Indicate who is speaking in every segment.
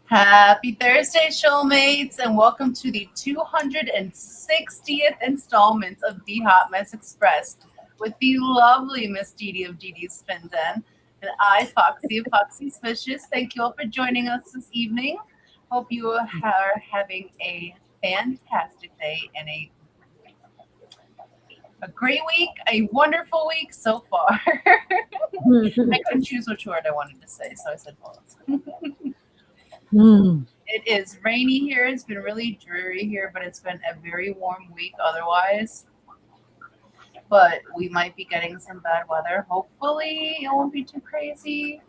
Speaker 1: Happy Thursday, shoalmates, and welcome to the 260th installment of the Hot Mess Express with the lovely Miss Didi of Didi's Spin Den and I, Foxy of Foxy's Fishes. Thank you all for joining us this evening. Hope you are having a fantastic day and a great week, a wonderful week so far. I couldn't choose which word I wanted to say, so I said both. It is rainy here. It's been really dreary here, but it's been a very warm week otherwise. But we might be getting some bad weather. Hopefully, it won't be too crazy.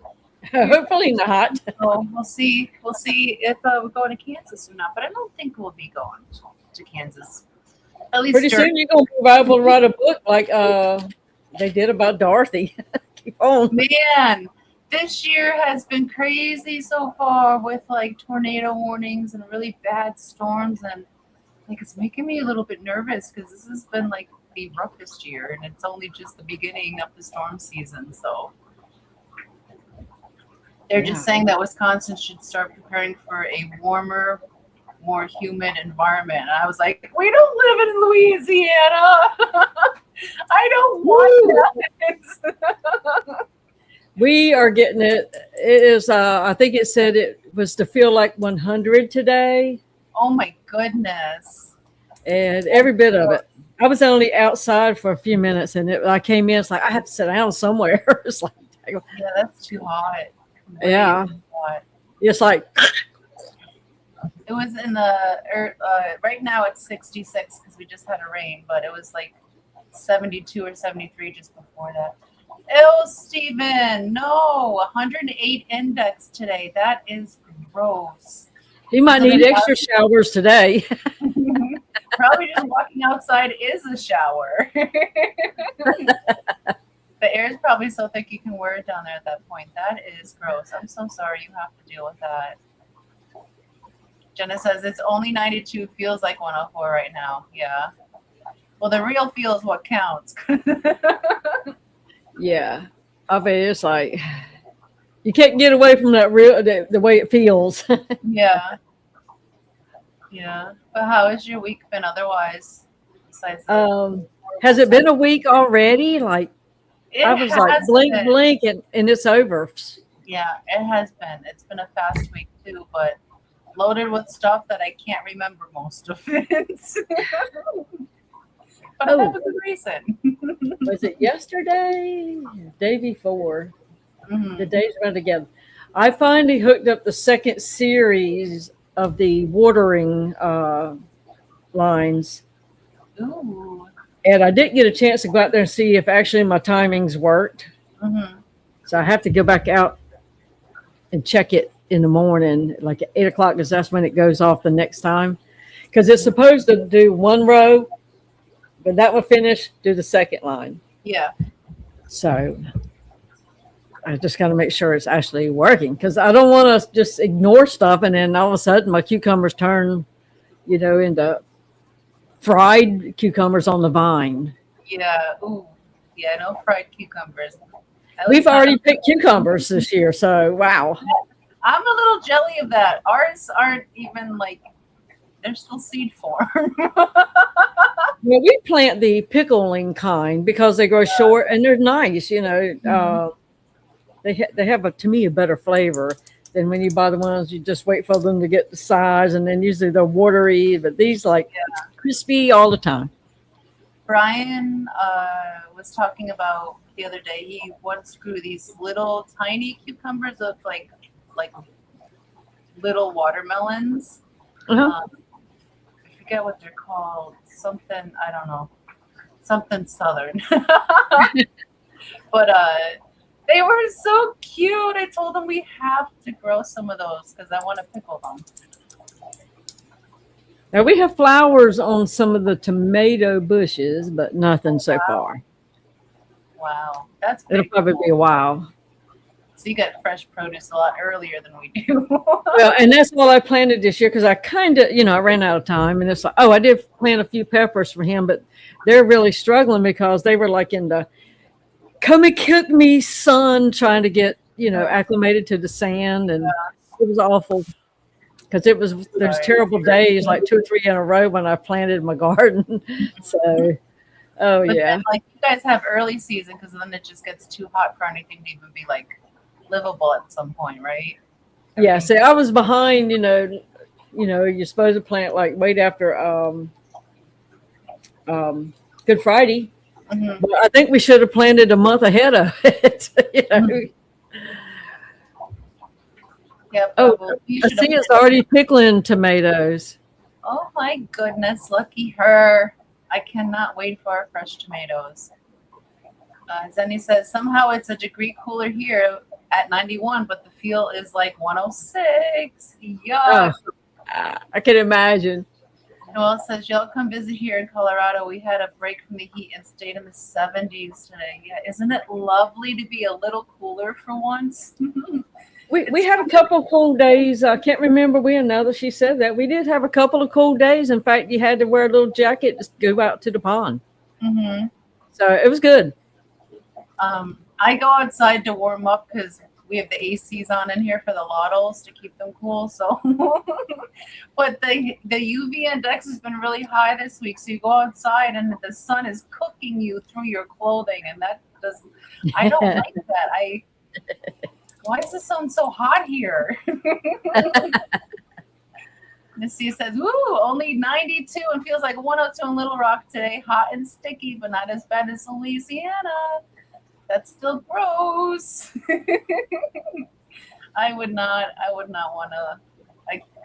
Speaker 2: Hopefully not.
Speaker 1: So we'll see. We'll see if we're going to Kansas or not. But I don't think we'll be going to Kansas. At least
Speaker 2: pretty soon you're going to be able to write a book like they did about Dorothy. Keep on.
Speaker 1: Man. This year has been crazy so far with like tornado warnings and really bad storms, and like it's making me a little bit nervous because this has been like the roughest year and it's only just the beginning of the storm season. So they're just saying that Wisconsin should start preparing for a warmer, more humid environment. And I was like, we don't live in Louisiana. I don't want that.
Speaker 2: We are getting it. It is, I think it said it was to feel like 100 today.
Speaker 1: Oh my goodness.
Speaker 2: And every bit of it. I was only outside for a few minutes and I came in, it's like, I have to sit down somewhere. It's like,
Speaker 1: yeah, that's too hot.
Speaker 2: Yeah.
Speaker 1: Hot.
Speaker 2: It's like.
Speaker 1: It was in the, right now it's 66 because we just had a rain, but it was like 72 or 73 just before that. Ew, Steven, no, 108 index today. That is gross.
Speaker 2: You might need extra showers today.
Speaker 1: Probably just walking outside is a shower. The air is probably so thick you can wear it down there at that point. That is gross. I'm so sorry you have to deal with that. Jenna says it's only 92, feels like 104 right now. Yeah. Well, the real feel is what counts.
Speaker 2: Yeah, I mean, it's like you can't get away from that real the way it feels.
Speaker 1: Yeah. But how has your week been otherwise? Besides
Speaker 2: has it been a week already? Like I was like blink, and it's over.
Speaker 1: Yeah, it has been. It's been a fast week too, but loaded with stuff that I can't remember most of it. But I have a good reason.
Speaker 2: Was it yesterday? Day before? The days run together. I finally hooked up the second series of the watering lines.
Speaker 1: Ooh.
Speaker 2: And I didn't get a chance to go out there and see if actually my timings worked. So I have to go back out and check it in the morning, like at 8 o'clock, because that's when it goes off the next time. Because it's supposed to do one row. But that will finish, do the second line.
Speaker 1: Yeah.
Speaker 2: So I just got to make sure it's actually working because I don't want to just ignore stuff and then all of a sudden my cucumbers turn, into fried cucumbers on the vine.
Speaker 1: Yeah. Ooh. Yeah, no fried cucumbers.
Speaker 2: We've already picked cucumbers this year, so wow.
Speaker 1: I'm a little jelly of that. Ours aren't even like, they're still seed form.
Speaker 2: Well, we plant the pickling kind because they grow short and they're nice. They have to me a better flavor than when you buy the ones you just wait for them to get the size and then usually they're watery. But these crispy all the time.
Speaker 1: Brian was talking about the other day. He once grew these little tiny cucumbers of like little watermelons. I forget what they're called. Something, I don't know, something southern. But they were so cute. I told them we have to grow some of those because I want to pickle them.
Speaker 2: Now we have flowers on some of the tomato bushes, but nothing so far.
Speaker 1: Wow, that's
Speaker 2: it'll probably be a while.
Speaker 1: So you got fresh produce a lot earlier than we do.
Speaker 2: Well, and that's all I planted this year because I kind of, I ran out of time. And it's like, I did plant a few peppers for him, but they're really struggling because they were like in the come and cook me sun trying to get, acclimated to the sand. And it was awful. because there's terrible days, like 2 or 3 in a row when I planted my garden. So, oh
Speaker 1: But
Speaker 2: yeah.
Speaker 1: then, like, you guys have early season because then it just gets too hot for anything to even be like livable at some point, right?
Speaker 2: Yeah, see, I was behind, you're supposed to plant like wait after Good Friday.
Speaker 1: Mm-hmm.
Speaker 2: But I think we should have planted a month ahead of it.
Speaker 1: Yep.
Speaker 2: Oh,
Speaker 1: You
Speaker 2: I
Speaker 1: should
Speaker 2: see
Speaker 1: have.
Speaker 2: it's already pickling tomatoes.
Speaker 1: Oh my goodness, lucky her. I cannot wait for our fresh tomatoes. Zenny says, somehow it's a degree cooler here at 91, but the feel is like 106. Yuck.
Speaker 2: Oh, I can imagine.
Speaker 1: Noel says, y'all come visit here in Colorado. We had a break from the heat and stayed in the 70s today. Yeah, isn't it lovely to be a little cooler for once?
Speaker 2: We had a couple of cool days. I can't remember when, now that she said that. We did have a couple of cool days. In fact, you had to wear a little jacket to go out to the pond.
Speaker 1: Mm-hmm.
Speaker 2: So it was good.
Speaker 1: I go outside to warm up because we have the ACs on in here for the lottles to keep them cool. So, but the UV index has been really high this week. So you go outside and the sun is cooking you through your clothing, and that doesn't. I don't like that. Why is the sun so hot here? Missy says, "Woo, only 92 and feels like 102 in Little Rock today. Hot and sticky, but not as bad as Louisiana. That's still gross." I would not want to.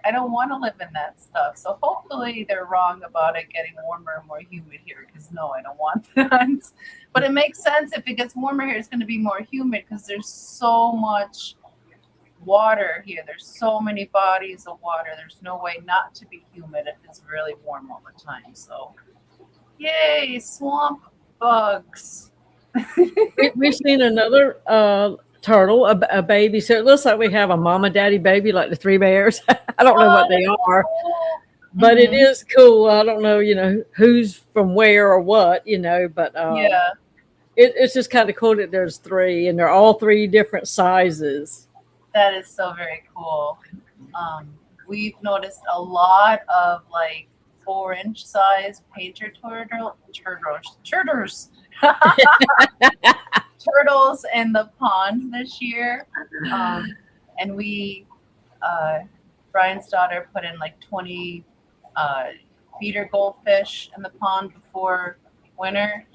Speaker 1: I don't want to live in that stuff. So hopefully they're wrong about it getting warmer and more humid here. Because no, I don't want that. But it makes sense if it gets warmer here, it's going to be more humid because there's so much water here. There's so many bodies of water. There's no way not to be humid if it's really warm all the time. So, yay, swamp bugs.
Speaker 2: We've seen another turtle, a baby. So it looks like we have a mama daddy baby, like the three bears. I don't know what they are, but it is cool. I don't know, who's from where or what, but
Speaker 1: yeah,
Speaker 2: it's just kind of cool that there's three and they're all three different sizes.
Speaker 1: that is so very cool. We've noticed a lot of like 4-inch size painter turtles in the pond this year. And we, Brian's daughter put in like 20 feeder goldfish in the pond before winter.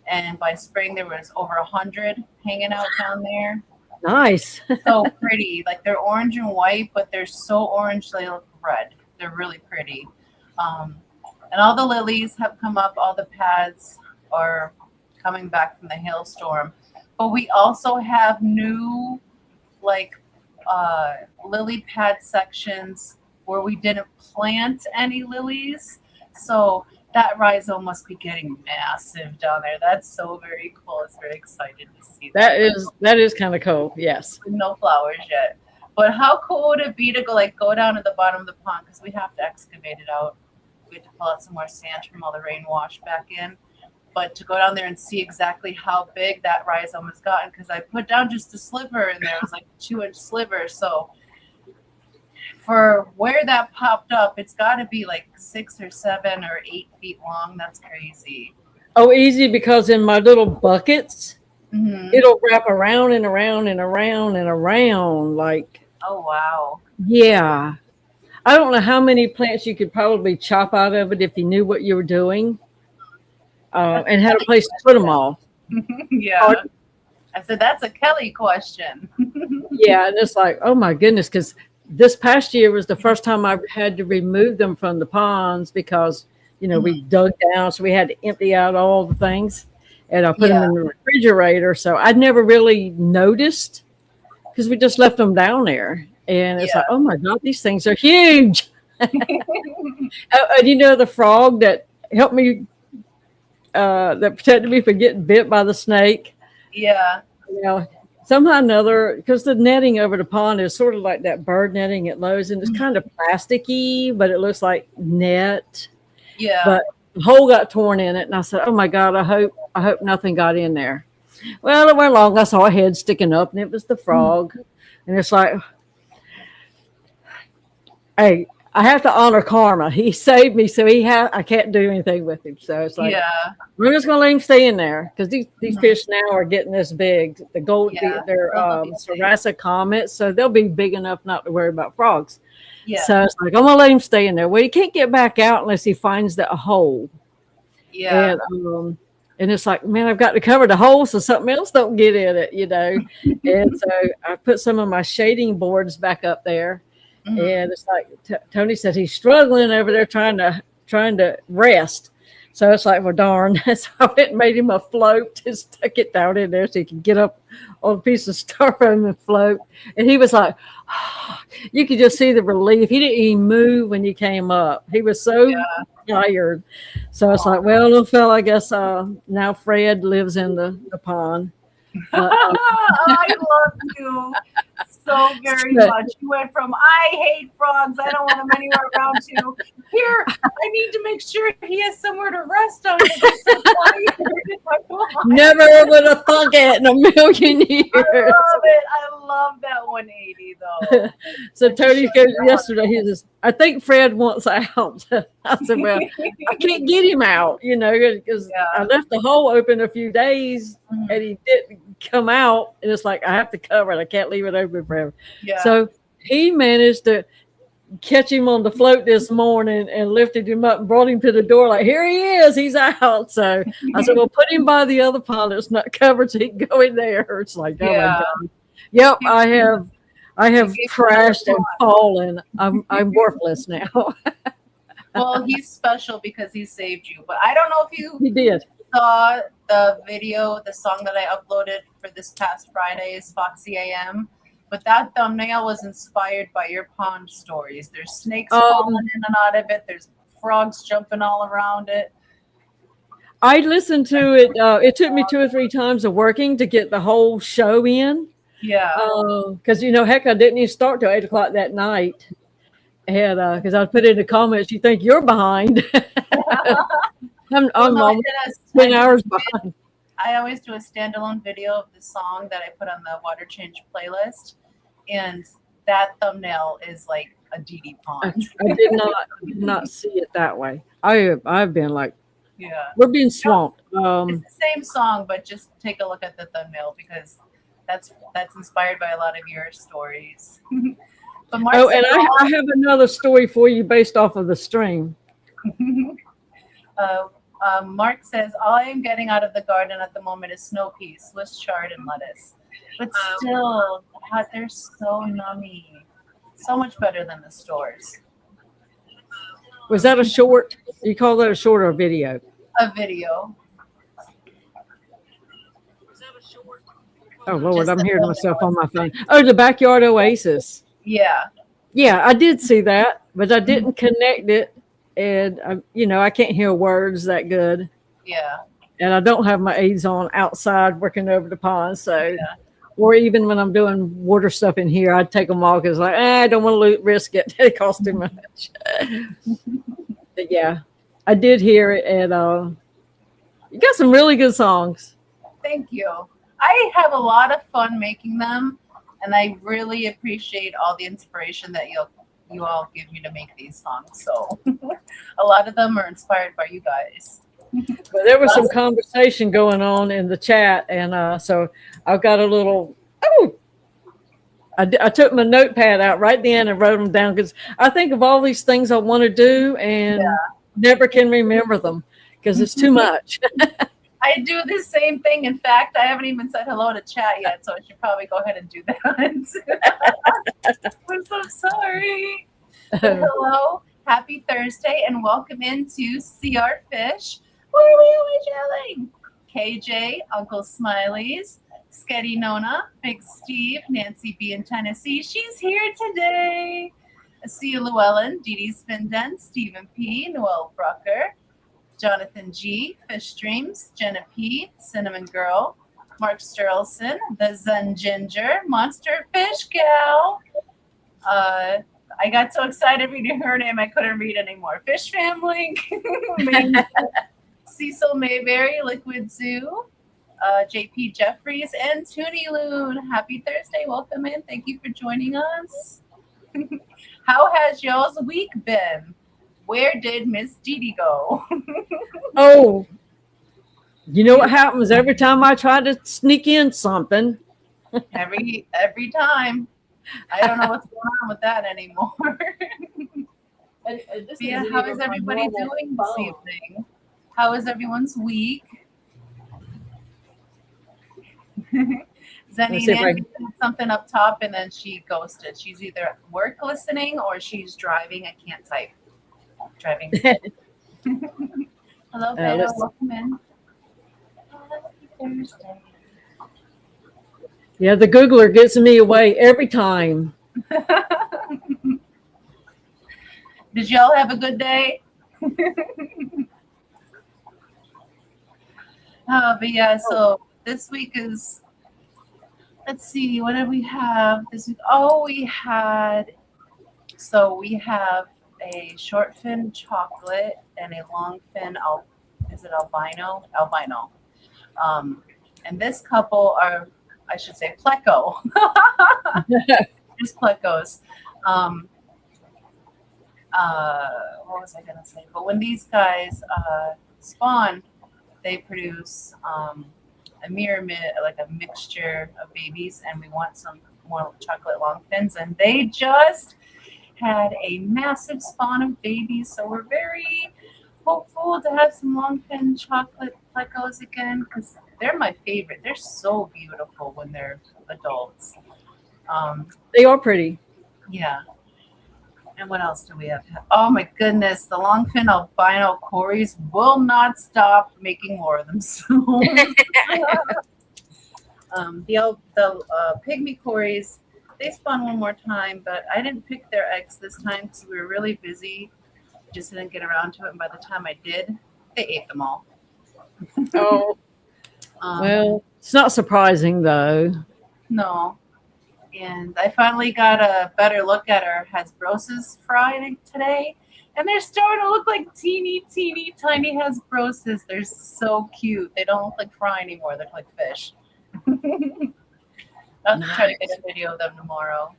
Speaker 1: And by spring, there was over 100 hanging out down there.
Speaker 2: Nice.
Speaker 1: So pretty. Like they're orange and white, but they're so orange they look red. They're really pretty. And all the lilies have come up. All the pads are coming back from the hailstorm. But we also have new lily pad sections where we didn't plant any lilies. So that rhizome must be getting massive down there. That's so very cool. It's very excited to see that.
Speaker 2: That is kind of cool. Yes.
Speaker 1: No flowers yet. But how cool would it be to go down to the bottom of the pond, because we have to excavate it out. We have to pull out some more sand from all the rain wash back in. But to go down there and see exactly how big that rhizome has gotten, because I put down just a sliver and there was like a 2-inch sliver. So for where that popped up, it's got to be like 6 or 7 or 8 feet long. That's crazy.
Speaker 2: Oh, easy, because in my little buckets, it'll wrap around and around and around and around. Like,
Speaker 1: oh, wow.
Speaker 2: Yeah. I don't know how many plants you could probably chop out of it if you knew what you were doing. And had a place to put them all.
Speaker 1: Yeah. I said, that's a Kelly question.
Speaker 2: Yeah. And it's like, oh my goodness. Because this past year was the first time I had to remove them from the ponds because, we dug down. So we had to empty out all the things. And I put them in the refrigerator. So I'd never really noticed because we just left them down there. And it's like, oh my God, these things are huge. And the frog that helped me, that protected me from getting bit by the snake.
Speaker 1: Yeah.
Speaker 2: Somehow or another, because the netting over the pond is sort of like that bird netting at Lowe's, and it's kind of plasticky, but it looks like net.
Speaker 1: Yeah.
Speaker 2: But the hole got torn in it, and I said, oh my God, I hope nothing got in there. Well, it went along. I saw a head sticking up, and it was the frog. And it's like, Hey, I have to honor karma. He saved me, so I can't do anything with him. So it's like
Speaker 1: Yeah.
Speaker 2: we're just gonna let him stay in there because these
Speaker 1: Mhm.
Speaker 2: fish now are getting this big. The gold,
Speaker 1: Yeah.
Speaker 2: they're
Speaker 1: They'll be safe.
Speaker 2: Sarasa comets, so they'll be big enough not to worry about frogs.
Speaker 1: Yeah.
Speaker 2: So it's like I'm gonna let him stay in there. Well, he can't get back out unless he finds a hole.
Speaker 1: Yeah.
Speaker 2: And it's like, man, I've got to cover the hole so something else don't get in it, you know. And so I put some of my shading boards back up there,
Speaker 1: Mhm.
Speaker 2: and it's like Tony said he's struggling over there trying to rest. So it's like, well, darn. So I went and made him a float and stuck it down in there so he could get up on a piece of styrofoam and float. And he was like, you could just see the relief. He didn't even move when you came up. He was so tired. So it's like, well, little fella, I guess now Fred lives in the pond. But,
Speaker 1: I love you so very much. You went from I hate frogs, I don't want them anywhere around you. Here, I need to make sure he has somewhere to rest on because he's so tired.
Speaker 2: never would have thunk it in a million years.
Speaker 1: I love it. I love that 180 though.
Speaker 2: So Tony goes yesterday. He says, "I think Fred wants out." I said, "Well, I can't get him out, you know, because I left the hole open a few days and he didn't come out. And it's like I have to cover it. I can't leave it open forever."
Speaker 1: Yeah.
Speaker 2: So he managed to catch him on the float this morning and lifted him up and brought him to the door. Like, here he is. He's out. So I said, "Well, put him by the other pond that's not covered so he can go in there." It's like, oh my God. Yep, I have crashed and fallen. I'm worthless now.
Speaker 1: Well, he's special because he saved you. But I don't know if you
Speaker 2: He did.
Speaker 1: saw the video, the song that I uploaded for this past Friday's Foxy AM. But that thumbnail was inspired by your pond stories. There's snakes falling in and out of it. There's frogs jumping all around it.
Speaker 2: I listened to it. It took me 2 or 3 times of working to get the whole show in.
Speaker 1: Yeah.
Speaker 2: Because, heck, I didn't even start till 8 o'clock that night. And because I put in the comments, you think you're behind. I'm almost 10 hours behind.
Speaker 1: I always do a standalone video of the song that I put on the water change playlist. And that thumbnail is like a Didi pond.
Speaker 2: I did not see it that way. I've been like,
Speaker 1: we're
Speaker 2: being swamped.
Speaker 1: It's the same song, but just take a look at the thumbnail because that's inspired by a lot of your stories. But Mark
Speaker 2: and I have another story for you based off of the stream.
Speaker 1: Mark says, all I am getting out of the garden at the moment is snow peas, Swiss chard, and lettuce. But still, they're so nummy. So much better than the stores.
Speaker 2: Was that a short? You call that a short or a video?
Speaker 1: A video.
Speaker 2: Oh, Lord, I'm hearing myself on my phone. Oh, the Backyard Oasis.
Speaker 1: Yeah.
Speaker 2: Yeah, I did see that, but I didn't connect it. And, I can't hear words that good.
Speaker 1: Yeah.
Speaker 2: And I don't have my aids on outside working over the pond. So, or even when I'm doing water stuff in here, I'd take them off because I don't want to risk it. It costs too much. But yeah, I did hear it. And you got some really good songs.
Speaker 1: Thank you. I have a lot of fun making them. And I really appreciate all the inspiration that you all give me to make these songs. So a lot of them are inspired by you guys.
Speaker 2: Well, there was some conversation going on in the chat, and so I've got a little. I took my notepad out right then and wrote them down because I think of all these things I want to do and never can remember them because it's too much.
Speaker 1: I do the same thing. In fact, I haven't even said hello to chat yet, so I should probably go ahead and do that. I'm so sorry. But hello, happy Thursday, and welcome into See Our Fish. Where are we always yelling? KJ, Uncle Smiley's, Sketty Nona, Big Steve, Nancy B in Tennessee. She's here today. Asia Llewellyn, Dee Dee Spinden, Stephen P, Noel Brucker, Jonathan G, Fish Dreams, Jenna P, Cinnamon Girl, Mark Sterlson, The Zen Ginger, Monster Fish Gal. I got so excited reading her name I couldn't read anymore. Fish Family, Cecil Mayberry, Liquid Zoo, JP Jeffries, and Toonie Loon. Happy Thursday. Welcome in. Thank you for joining us. how has y'all's week been? Where did Miss Didi go?
Speaker 2: Oh, you know what happens every time I try to sneak in something?
Speaker 1: every time. I don't know what's going on with that anymore. Yeah, how is everybody doing this evening? How is everyone's week? Zenny Nancy said something up top and then she ghosted. She's either work listening or she's driving. I can't type. Driving. Hello, Beto. Welcome in. Happy Thursday.
Speaker 2: Yeah, the Googler gets me away every time.
Speaker 1: Did y'all have a good day? But yeah, so this week is, let's see, what did we have this week? Oh, we have a short fin chocolate and a long fin, is it albino? Albino. And this couple are, I should say, pleco. Just plecos. What was I gonna say? But when these guys spawn, they produce a like a mixture of babies, and we want some more chocolate long fins. And they just had a massive spawn of babies, so we're very hopeful to have some long fin chocolate plecos again because they're my favorite. They're so beautiful when they're adults.
Speaker 2: They are pretty.
Speaker 1: Yeah. And what else do we have? Oh my goodness, the longfin albino cories will not stop making more of themselves. The pygmy cories, they spawn one more time, but I didn't pick their eggs this time because we were really busy. Just didn't get around to it, and by the time I did, they ate them all.
Speaker 2: Oh, well, it's not surprising though.
Speaker 1: No. And I finally got a better look at our Hasbrosis fry today. And they're starting to look like teeny, tiny Hasbrosis. They're so cute. They don't look like fry anymore. They look like fish. I'll try to get a video of them tomorrow.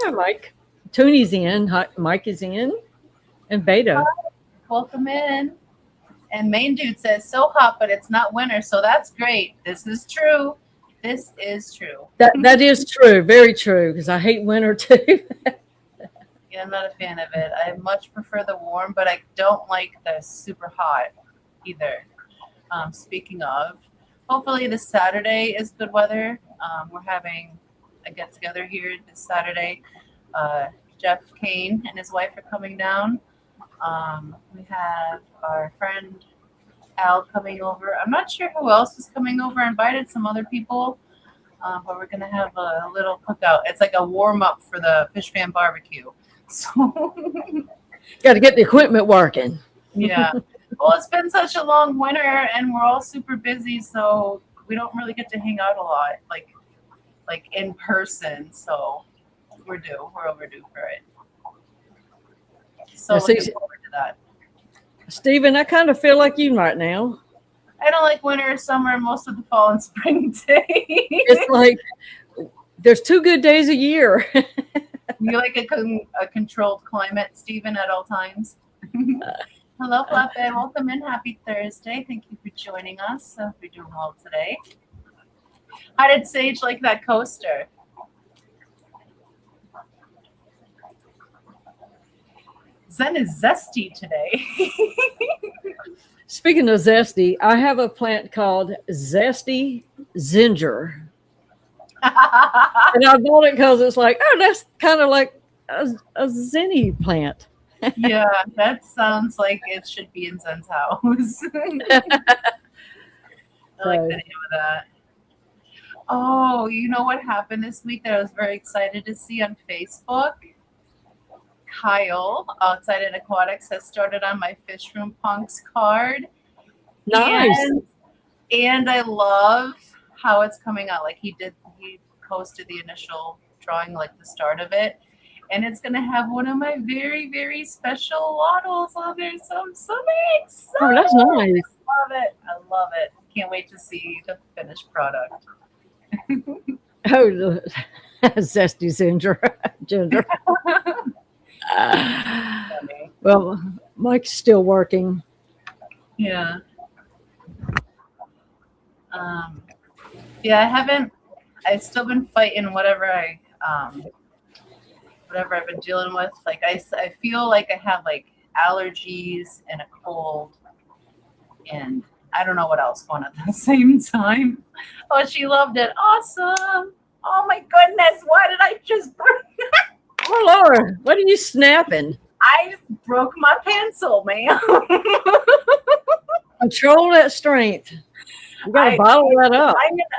Speaker 2: Yeah, Mike. Tony's in. Mike is in. And Beta.
Speaker 1: Hi. Welcome in. And Main Dude says, so hot, but it's not winter. So that's great. This is true. This is true.
Speaker 2: That is true. Very true. Because I hate winter too.
Speaker 1: Yeah, I'm not a fan of it. I much prefer the warm, but I don't like the super hot either. Speaking of, hopefully this Saturday is good weather. We're having a get together here this Saturday. Jeff Kane and his wife are coming down. We have our friend Al coming over. I'm not sure who else is coming over. I invited some other people, but we're gonna have a little cookout. It's like a warm up for the Fish Fan Barbecue. So
Speaker 2: got to get the equipment working.
Speaker 1: Yeah. Well, it's been such a long winter, and we're all super busy, so we don't really get to hang out a lot, like in person. So we're overdue for it. So looking forward to that.
Speaker 2: Steven, I kind of feel like you right now.
Speaker 1: I don't like winter, summer, most of the fall and spring days.
Speaker 2: It's like there's 2 good days a year.
Speaker 1: You like a controlled climate, Steven, at all times? Hello, Flatbed. Welcome in. Happy Thursday. Thank you for joining us. Hope you're doing well today. How did Sage like that coaster? Zen is zesty today.
Speaker 2: Speaking of zesty, I have a plant called Zesty Ginger. And I bought it because it's like, oh, that's kind of like a zenny plant.
Speaker 1: Yeah, that sounds like it should be in Zen's house. I like the name of that. Oh, you know what happened this week that I was very excited to see on Facebook? Kyle outside at Aquatics has started on my Fish Room Punks card.
Speaker 2: Nice.
Speaker 1: And I love how it's coming out. Like he posted the initial drawing, like the start of it. And it's going to have one of my very, very special waddles on there. So I'm so excited.
Speaker 2: Oh, that's nice.
Speaker 1: I love it. Can't wait to see the finished product.
Speaker 2: Oh, Zesty ginger. Well, Mike's still working.
Speaker 1: Yeah. Yeah, I've still been fighting whatever I've been dealing with. Like I feel like I have like allergies and a cold, and I don't know what else going on at the same time. Oh, she loved it. Awesome. Oh my goodness. Why did I just break?
Speaker 2: Oh, Laura, what are you snapping?
Speaker 1: I broke my pencil, man.
Speaker 2: Control that strength. You gotta bottle that up.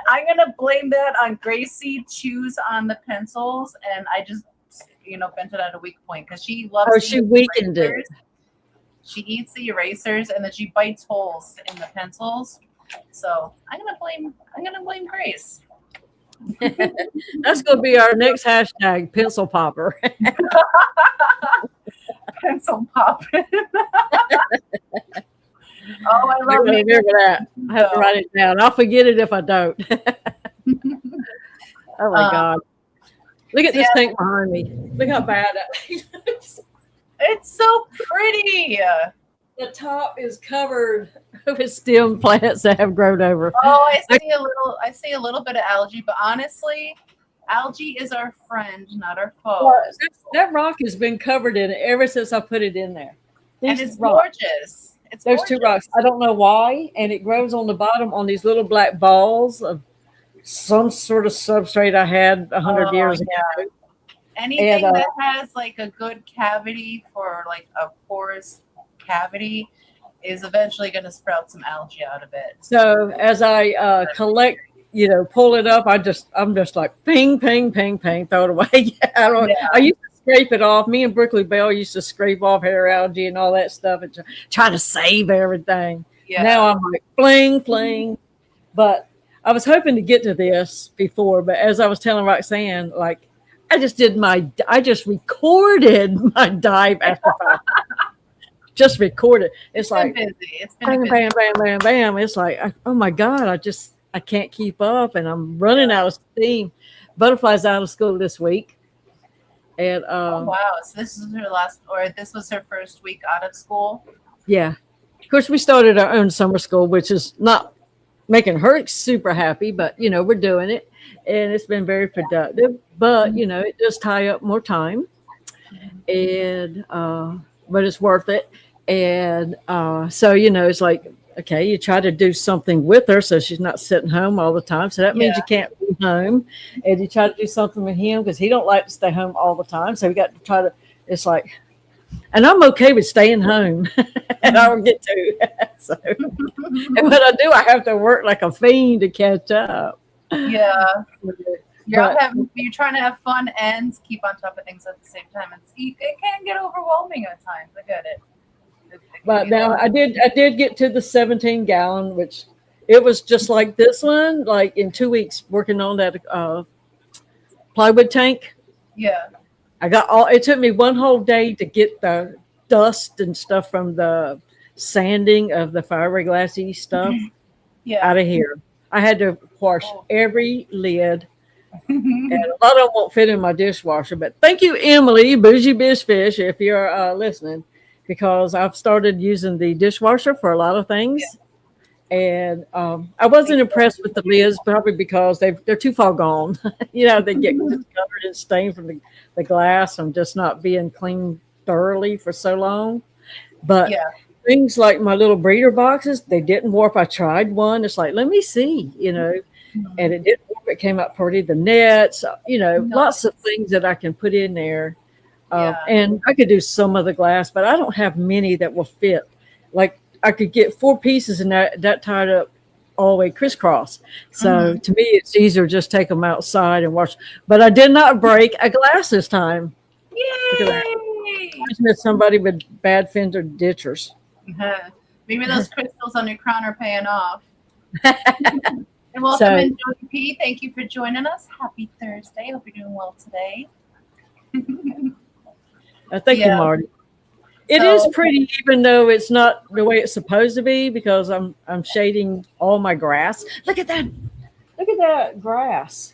Speaker 1: I'm gonna blame that on Gracie chews on the pencils, and I just bent it at a weak point because she loves.
Speaker 2: Oh, she weakened it.
Speaker 1: She eats the erasers and then she bites holes in the pencils. So I'm gonna blame Grace.
Speaker 2: That's gonna be our next hashtag, pencil popper.
Speaker 1: Pencil popping. Oh, I love it.
Speaker 2: Remember that. I have to write it down. I'll forget it if I don't. Oh my God. Look at this tank behind me. Look how bad it looks.
Speaker 1: It's so pretty.
Speaker 2: The top is covered with stem plants that have grown over.
Speaker 1: Oh, I see a little bit of algae, but honestly, algae is our friend, not our foe.
Speaker 2: Well, that rock has been covered in it ever since I put it in there.
Speaker 1: And it's gorgeous.
Speaker 2: Those two rocks. I don't know why. And it grows on the bottom on these little black balls of some sort of substrate I had 100 years ago.
Speaker 1: Anything that has like a good cavity for like a porous cavity is eventually going to sprout some algae out of it.
Speaker 2: So as I collect, pull it up, I'm just like ping, ping, ping, ping, throw it away. I used to scrape it off. Me and Brooklyn Bell used to scrape off hair algae and all that stuff and try to save everything. Yeah. Now I'm like fling, fling. But I was hoping to get to this before, but as I was telling Roxanne, like I just recorded my dive after 5. Just recorded. It's like
Speaker 1: busy. It's been
Speaker 2: bam, bam, bam, bam, bam. It's like, oh my God, I can't keep up and I'm running out of steam. Butterfly's out of school this week. And
Speaker 1: oh wow. So this is this was her first week out of school.
Speaker 2: Yeah. Of course, we started our own summer school, which is not making her super happy, but we're doing it and it's been very productive, but it does tie up more time and but it's worth it. And so it's like, okay, you try to do something with her so she's not sitting home all the time, so that means you can't be home, and you try to do something with him because he don't like to stay home all the time, so we got to try to, it's like, and I'm okay with staying home and I don't get to so and when I do, I have to work like a fiend to catch up.
Speaker 1: You're trying to have fun and keep on top of things at the same time. It can get overwhelming at times. I get it.
Speaker 2: But now I did get to the 17-gallon, which it was just like this one, like in 2 weeks working on that plywood tank.
Speaker 1: Yeah.
Speaker 2: It took me one whole day to get the dust and stuff from the sanding of the fiberglassy stuff out of here. I had to wash every lid. And a lot of them won't fit in my dishwasher, but thank you, Emily, Bougie Bishfish, if you're listening, because I've started using the dishwasher for a lot of things. And I wasn't impressed with the lids, probably because they're too far gone. They get covered and stained from the glass from just not being cleaned thoroughly for so long. But things like my little breeder boxes, they didn't warp. I tried one. It's like, let me see, and it didn't warp. It came out pretty. The nets, lots of things that I can put in there. And I could do some of the glass, but I don't have many that will fit. Like I could get 4 pieces and that tied up all the way crisscross. So to me, it's easier just take them outside and wash. But I did not break a glass this time.
Speaker 1: Yay!
Speaker 2: I just met somebody with bad fender ditchers.
Speaker 1: Maybe those crystals on your crown are paying off. And welcome in, Jody P. Thank you for joining us. Happy Thursday. Hope you're doing well today.
Speaker 2: Thank you, Marty. It is pretty, even though it's not the way it's supposed to be, because I'm shading all my grass. Look at that! Look at that grass.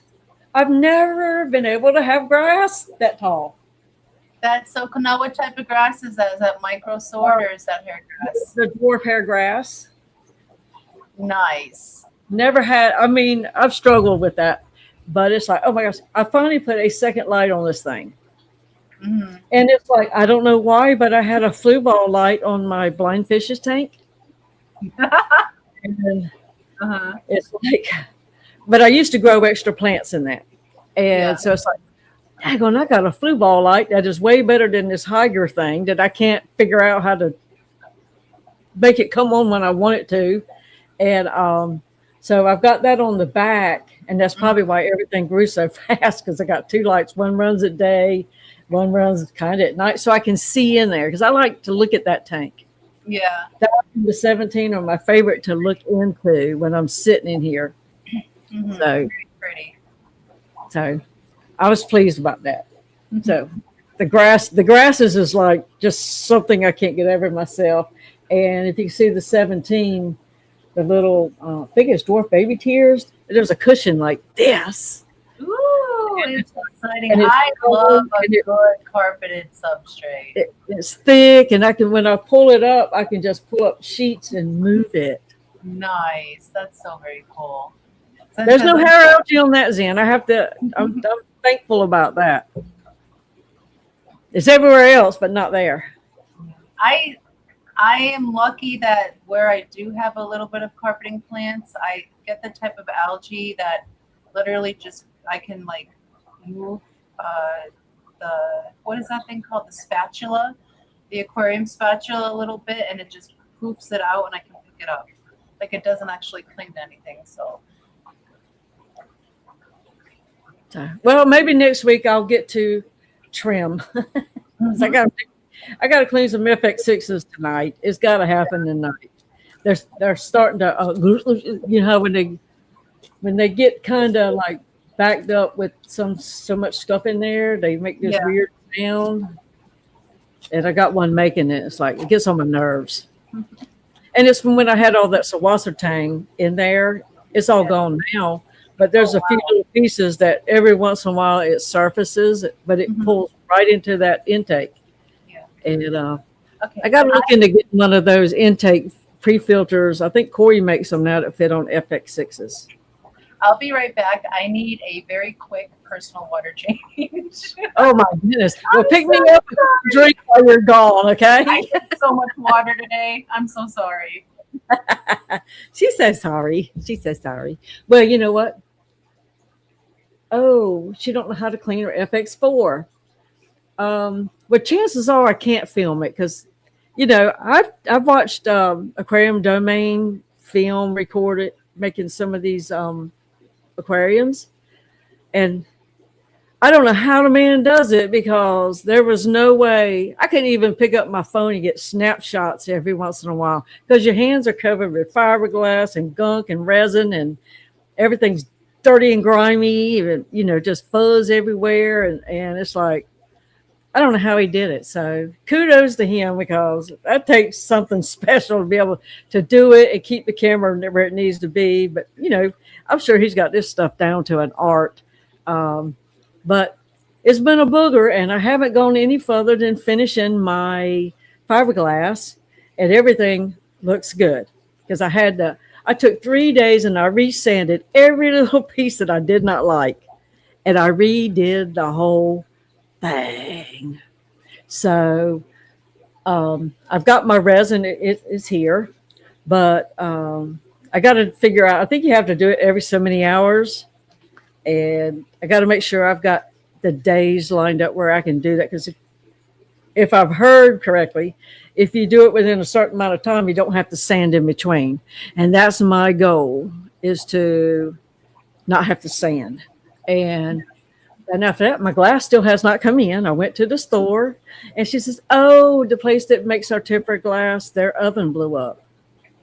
Speaker 2: I've never been able to have grass that tall.
Speaker 1: That's so cool. Now, what type of grass is that? Is that micro sword or is that hair grass?
Speaker 2: The dwarf hair grass.
Speaker 1: Nice.
Speaker 2: Never had, I mean, I've struggled with that, but it's like, oh my gosh, I finally put a second light on this thing.
Speaker 1: Mm-hmm.
Speaker 2: And it's like, I don't know why, but I had a flue ball light on my blind fish's tank. And it's like, but I used to grow extra plants in that. And so it's like, daggone, I got a flue ball light that is way better than this Higer thing that I can't figure out how to make it come on when I want it to. And so I've got that on the back, and that's probably why everything grew so fast, because I got two lights. One runs at day, one runs kind of at night, so I can see in there, because I like to look at that tank.
Speaker 1: Yeah.
Speaker 2: That and the 17 are my favorite to look into when I'm sitting in here.
Speaker 1: Mm-hmm.
Speaker 2: So
Speaker 1: very pretty.
Speaker 2: So I was pleased about that. Mm-hmm. So the grasses is like just something I can't get over myself. And if you see the 17, the little, I think it's dwarf baby tears, there's a cushion like this.
Speaker 1: Ooh, it's exciting. I love a good carpeted substrate.
Speaker 2: It's thick, and when I pull it up, I can just pull up sheets and move it.
Speaker 1: Nice. That's so very cool.
Speaker 2: There's no hair algae on that, Zen. I have to, I'm thankful about that. It's everywhere else, but not there.
Speaker 1: I am lucky that where I do have a little bit of carpeting plants, I get the type of algae that literally just, I can like move what is that thing called? The spatula, the aquarium spatula a little bit, and it just poofs it out and I can pick it up. Like it doesn't actually cling to anything, so.
Speaker 2: Well, maybe next week I'll get to trim. So I got to clean some FX6s tonight. It's got to happen tonight. They're starting to, you know, when they get kind of like backed up with so much stuff in there, they make this weird sound. And I got one making it. It's like it gets on my nerves. And it's from when I had all that Sawasser in there. It's all gone now. But there's a few little pieces that every once in a while it surfaces, but it pulls right into that intake. Yeah. And I got to look into getting one of those intake pre-filters. I think Corey makes them now that fit on FX6s.
Speaker 1: I'll be right back. I need a very quick personal water change.
Speaker 2: Oh my goodness. Well, pick me up and drink while you're gone, okay?
Speaker 1: I had so much water today. I'm so sorry.
Speaker 2: She says sorry. She says sorry. Well, you know what? Oh, she don't know how to clean her FX4. Well, chances are I can't film it because, you know, I've watched Aquarium Domain film recorded making some of these aquariums, and I don't know how the man does it because there was no way I couldn't even pick up my phone and get snapshots every once in a while because your hands are covered with fiberglass and gunk and resin and everything's dirty and grimy, and you know, just fuzz everywhere, and it's like I don't know how he did it. So kudos to him because that takes something special to be able to do it and keep the camera where it needs to be. But you know, I'm sure he's got this stuff down to an art. But it's been a booger, and I haven't gone any further than finishing my fiberglass, and everything looks good because I took 3 days and I resanded every little piece that I did not like, and I redid the whole thing. So I've got my resin. It's here, but I got to figure out. I think you have to do it every so many hours, and I got to make sure I've got the days lined up where I can do that because if I've heard correctly, if you do it within a certain amount of time, you don't have to sand in between. And that's my goal, is to not have to sand. And after that, my glass still has not come in. I went to the store, and she says, oh, the place that makes our tempered glass, their oven blew up.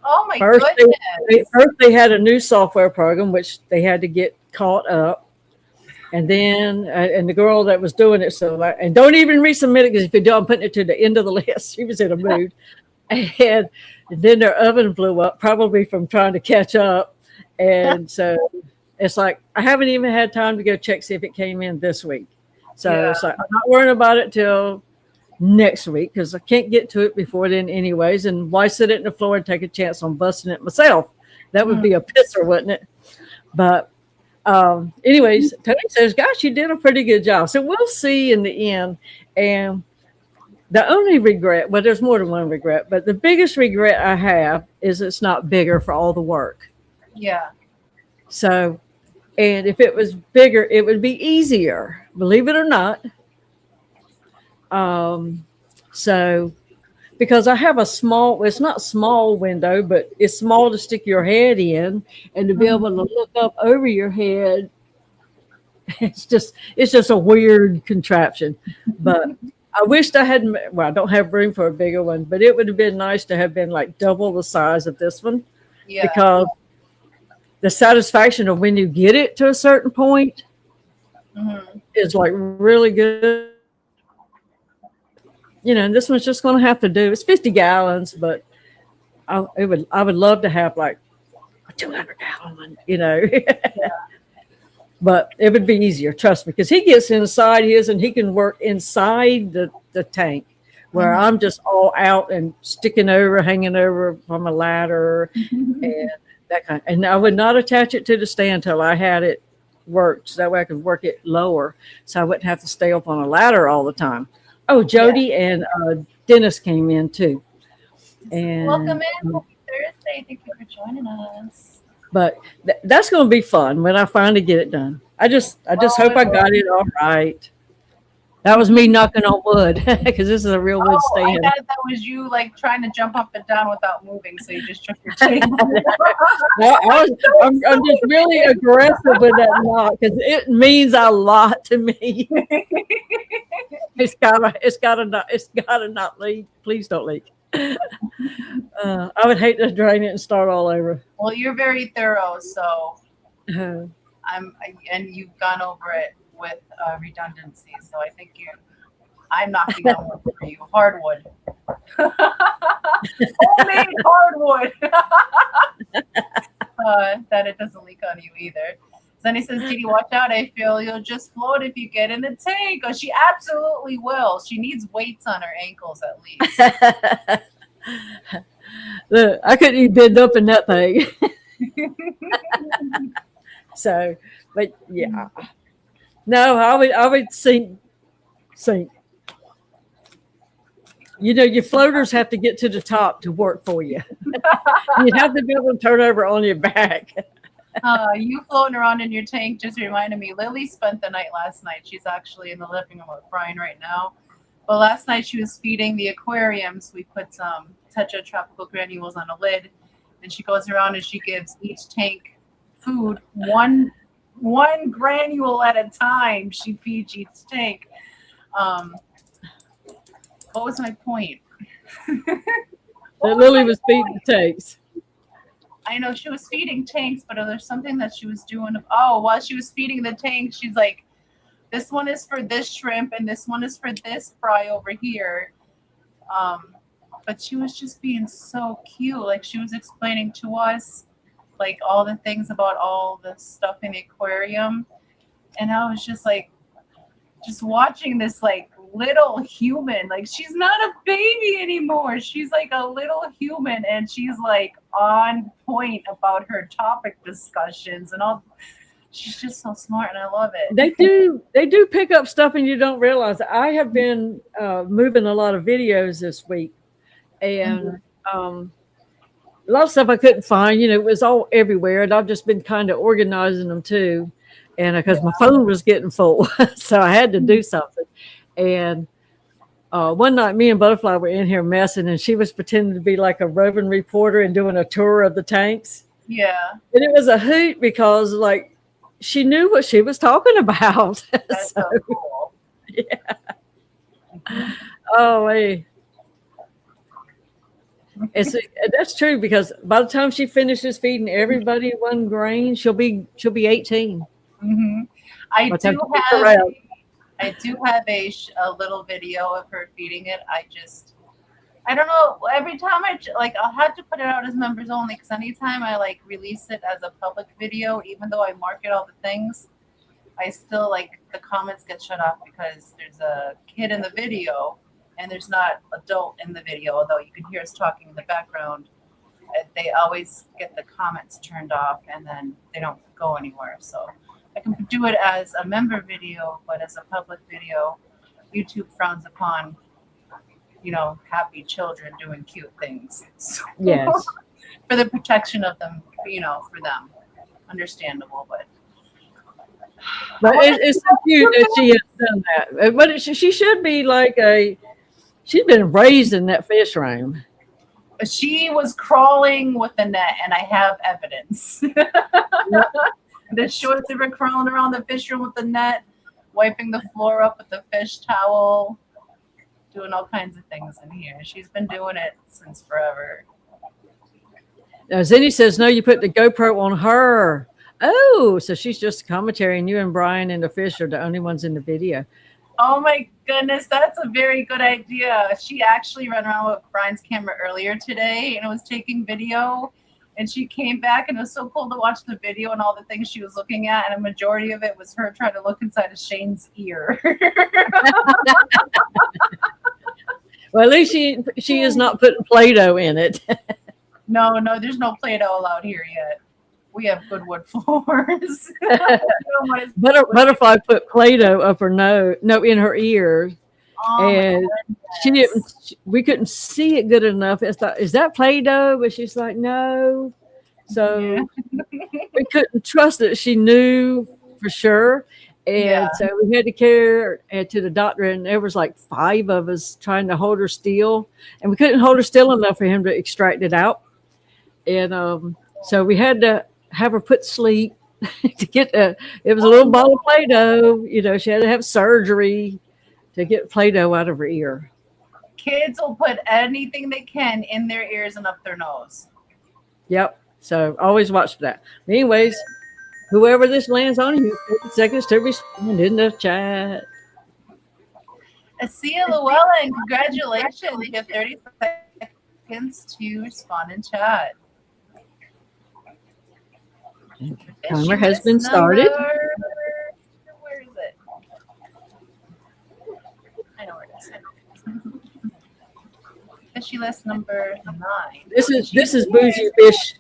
Speaker 1: Oh, my goodness.
Speaker 2: First, they had a new software program, which they had to get caught up. And then, and the girl that was doing it, and don't even resubmit it because if you do, I'm putting it to the end of the list. She was in a mood. And then their oven blew up, probably from trying to catch up. And so it's like I haven't even had time to go check see if it came in this week. So
Speaker 1: Yeah.
Speaker 2: it's like I'm not worrying about it till next week because I can't get to it before then anyways. And why sit it in the floor and take a chance on busting it myself? That would be a pisser, wouldn't it? But anyways, Tony says, gosh, you did a pretty good job. So we'll see in the end. And the only regret, well, there's more than one regret, but the biggest regret I have is it's not bigger for all the work.
Speaker 1: Yeah.
Speaker 2: So, and if it was bigger, it would be easier, believe it or not. So, because I have a small, it's not small window, but it's small to stick your head in and to be able to look up over your head. It's just a weird contraption. But I wished I had, well, I don't have room for a bigger one, but it would have been nice to have been like double the size of this one.
Speaker 1: Yeah.
Speaker 2: Because the satisfaction of when you get it to a certain point is like really good. You know, and this one's just going to have to do. It's 50 gallons, but I would love to have like a 200-gallon one, you know. Yeah. But it would be easier, trust me, because he gets inside his and he can work inside the tank, where I'm just all out and sticking over, hanging over from a ladder and that kind. And I would not attach it to the stand until I had it worked, so that way I could work it lower, so I wouldn't have to stay up on a ladder all the time. Oh, Jody and Dennis came in too. And
Speaker 1: welcome in. Happy Thursday. Thank you for joining us.
Speaker 2: But that's going to be fun when I finally get it done. I just hope I got it all right. That was me knocking on wood because this is a real wood stand.
Speaker 1: I thought that was you like trying to jump up and down without moving, so you just shook your chin.
Speaker 2: No, I'm just really aggressive with that knock because it means a lot to me. It's gotta not leak. Please don't leak. I would hate to drain it and start all over.
Speaker 1: Well, you're very thorough, so and you've gone over it with redundancy, so I think I'm knocking on wood for you. Hardwood. Homemade hardwood. That it doesn't leak on you either. Sunny says, Didi, watch out. I feel you'll just float if you get in the tank. Oh, she absolutely will. She needs weights on her ankles at least.
Speaker 2: Look, I couldn't even bend up in that thing. So, but yeah. No, I would sink. You know, your floaters have to get to the top to work for you. You have to be able to turn over on your back.
Speaker 1: You floating around in your tank just reminded me. Lily spent the night last night. She's actually in the living room with Brian right now. But last night she was feeding the aquariums. We put some Tetra tropical granules on a lid, and she goes around and she gives each tank food one granule at a time. She feeds each tank. What was my point?
Speaker 2: That Lily was feeding the tanks.
Speaker 1: I know she was feeding tanks, but there's something that she was doing. Oh, while she was feeding the tanks, she's like, this one is for this shrimp and this one is for this fry over here. But she was just being so cute. Like she was explaining to us like all the things about all the stuff in the aquarium. And I was just like, just watching this like little human. Like she's not a baby anymore. She's like a little human, and she's like on point about her topic discussions and all. She's just so smart, and I love it.
Speaker 2: They do pick up stuff, and you don't realize. I have been moving a lot of videos this week, and a lot of stuff I couldn't find. You know, it was all everywhere, and I've just been kind of organizing them too. And because my phone was getting full, so I had to do something. And one night, me and Butterfly were in here messing, and she was pretending to be like a roving reporter and doing a tour of the tanks.
Speaker 1: Yeah.
Speaker 2: And it was a hoot because, like, she knew what she was talking about.
Speaker 1: That's so cool.
Speaker 2: Yeah. Oh, hey. That's true because by the time she finishes feeding everybody one grain, she'll be 18.
Speaker 1: Mm-hmm. I do have a little video of her feeding it. I don't know. Every time I'll have to put it out as members only because anytime I like release it as a public video, even though I market all the things, I still like the comments get shut off because there's a kid in the video and there's not adult in the video, although you can hear us talking in the background. They always get the comments turned off and then they don't go anywhere. So I can do it as a member video, but as a public video, YouTube frowns upon, happy children doing cute things. So,
Speaker 2: Yes.
Speaker 1: for the protection of them, for them. Understandable, but
Speaker 2: it's so cute that she has done that. But she should be she's been raised in that fish room.
Speaker 1: she was crawling with the net, and I have evidence. The shorts of her crawling around the fish room with the net, wiping the floor up with the fish towel, doing all kinds of things in here. She's been doing it since forever.
Speaker 2: Now, Zinni says, no, you put the GoPro on her. Oh, so she's just a commentary, and you and Brian and the fish are the only ones in the video.
Speaker 1: Oh my goodness, that's a very good idea. She actually ran around with Brian's camera earlier today and it was taking video. And she came back and it was so cool to watch the video and all the things she was looking at. And a majority of it was her trying to look inside of Shane's ear.
Speaker 2: Well, at least she is not putting Play-Doh in it.
Speaker 1: No, there's no Play-Doh allowed here yet. We have good wood floors.
Speaker 2: Butterfly put Play-Doh up her nose, in her ear.
Speaker 1: Oh,
Speaker 2: and we couldn't see it good enough. It's like, is that Play-Doh? But she's like, no. So we couldn't trust that she knew for sure. And so we had to carry her to the doctor, and there was like 5 of us trying to hold her still. And we couldn't hold her still enough for him to extract it out. And so we had to have her put sleep to get it was a little ball of Play-Doh. She had to have surgery to get Play-Doh out of her ear.
Speaker 1: Kids will put anything they can in their ears and up their nose.
Speaker 2: Yep. So always watch for that. Anyways, whoever this lands on, you 50 seconds to respond in the chat.
Speaker 1: Asia Llewellyn, congratulations. You have 30 seconds to respond in chat.
Speaker 2: Timer has been started.
Speaker 1: Where is it? I know where it is. Fishy list number 9.
Speaker 2: This is Bougie Fish.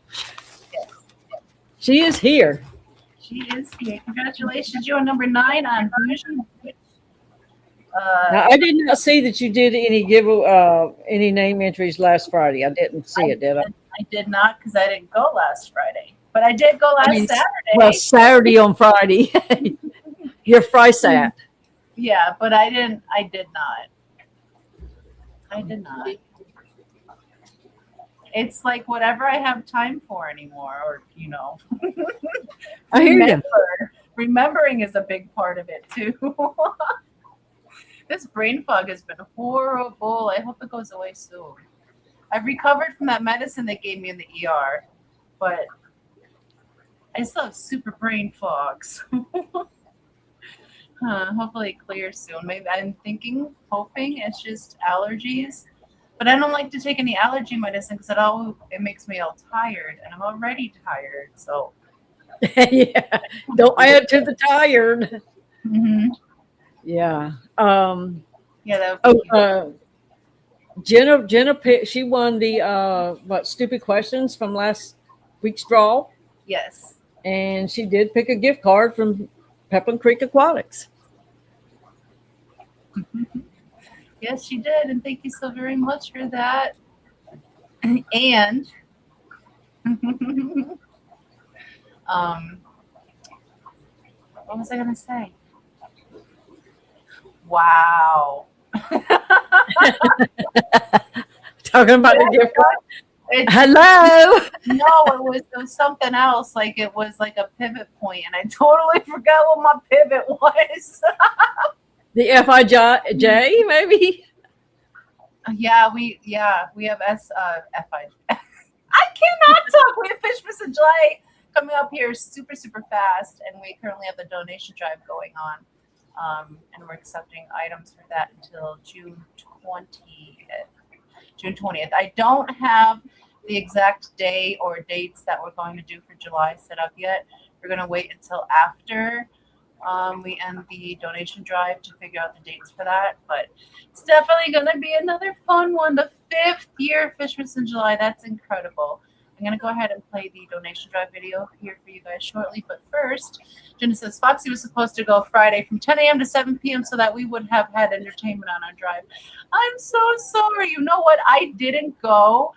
Speaker 1: Yes.
Speaker 2: She is here.
Speaker 1: She is here. Congratulations. You're on number 9 on Bougie Fish.
Speaker 2: Now, I did not see that you did any name entries last Friday. I didn't see it, did I?
Speaker 1: I did not because I didn't go last Friday. But I did go last Saturday.
Speaker 2: Well, Saturday on Friday. You're Frysat.
Speaker 1: Yeah, but I did not. It's like whatever I have time for anymore, or
Speaker 2: I hear you.
Speaker 1: Remembering is a big part of it too. This brain fog has been horrible. I hope it goes away soon. I've recovered from that medicine they gave me in the ER, but I still have super brain fogs. Hopefully it clears soon. Maybe I'm hoping it's just allergies. But I don't like to take any allergy medicine because it makes me all tired, and I'm already tired. So
Speaker 2: yeah, don't add to the tired.
Speaker 1: Mm-hmm.
Speaker 2: Yeah. Jenna, she won the stupid questions from last week's draw.
Speaker 1: Yes.
Speaker 2: And she did pick a gift card from Pepin Creek Aquatics.
Speaker 1: Yes, she did, and thank you so very much for that. And what was I gonna say? Wow.
Speaker 2: Talking about the gift card. Hello.
Speaker 1: No, it was something else. Like it was like a pivot point, and I totally forgot what my pivot was.
Speaker 2: The FIJ, maybe.
Speaker 1: Yeah, we have FI. I cannot talk. We have Fish Miss July coming up here super fast, and we currently have the donation drive going on, and we're accepting items for that until June 20th. June 20th. I don't have the exact day or dates that we're going to do for July set up yet. We're going to wait until after we end the donation drive to figure out the dates for that. But it's definitely going to be another fun one. The 5th year Fishmas in July. That's incredible. I'm going to go ahead and play the donation drive video here for you guys shortly. But first, Jenna says Foxy was supposed to go Friday from 10 a.m. to 7 p.m. so that we would have had entertainment on our drive. I'm so sorry. You know what? I didn't go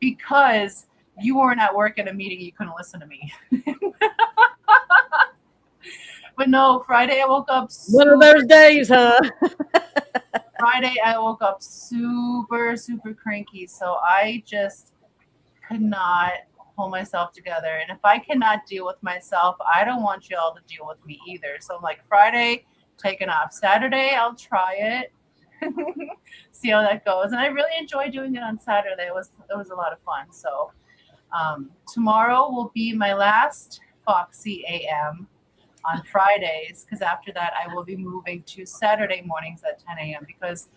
Speaker 1: because you weren't at work at a meeting. You couldn't listen to me. But no, Friday I woke up.
Speaker 2: One of those days, huh?
Speaker 1: Friday I woke up super, super cranky. So I just could not pull myself together. And if I cannot deal with myself, I don't want y'all to deal with me either. So I'm like, Friday, taking off. Saturday, I'll try it. See how that goes. And I really enjoy doing it on Saturday. It was a lot of fun. So tomorrow will be my last Foxy AM on Fridays, because after that I will be moving to Saturday mornings at 10 a.m. because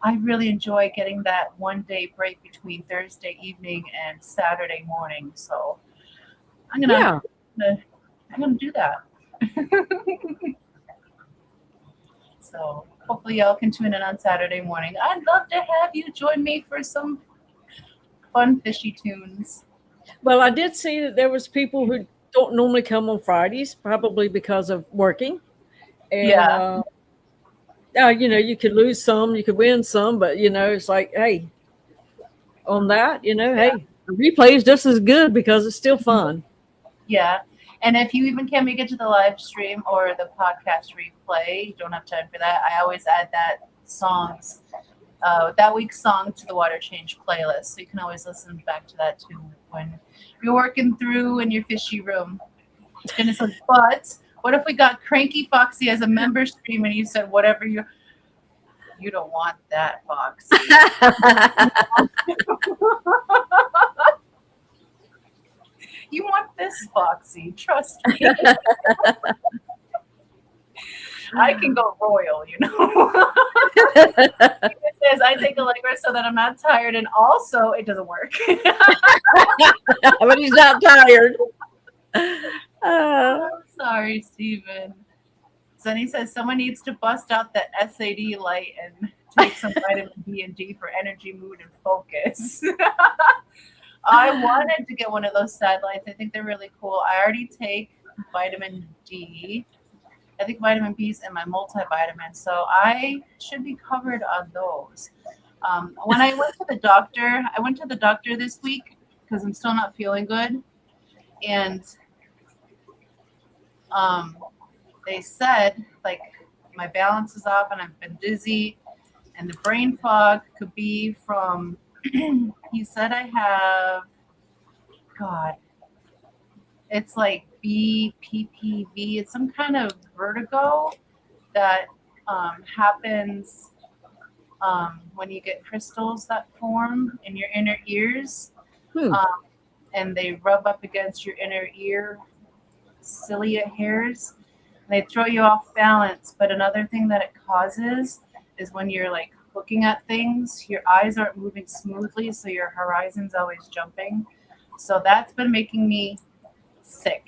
Speaker 1: I really enjoy getting that one day break between Thursday evening and Saturday morning. So I'm gonna do that. So hopefully y'all can tune in on Saturday morning. I'd love to have you join me for some fun fishy tunes.
Speaker 2: Well, I did see that there was people who don't normally come on Fridays, probably because of working. And, you could lose some, you could win some, but, it's like, hey, on that, hey, the replay is just as good because it's still fun.
Speaker 1: Yeah. And if you even can't make it to the live stream or the podcast replay, you don't have time for that. I always add that week's song to the water change playlist. So you can always listen back to that too when you're working through in your fishy room. And it's like, but what if we got Cranky Foxy as a member stream and you said whatever you don't want that, Foxy. You want this, Foxy. Trust me. I can go royal, It says I take Allegra so that I'm not tired, and also it doesn't work.
Speaker 2: But he's not tired.
Speaker 1: I'm sorry, Steven. Sunny says someone needs to bust out the SAD light and take some vitamin B and D for energy, mood, and focus. I wanted to get one of those satellites. I think they're really cool. I already take vitamin D. I think vitamin B is in my multivitamin, so I should be covered on those. When I went to the doctor this week because I'm still not feeling good, and they said like my balance is off and I've been dizzy, and the brain fog could be from. He said I have, it's like BPPV. It's some kind of vertigo that happens when you get crystals that form in your inner ears. And they rub up against your inner ear cilia hairs. And they throw you off balance. But another thing that it causes is when you're like looking at things, your eyes aren't moving smoothly, so your horizon's always jumping. So that's been making me sick.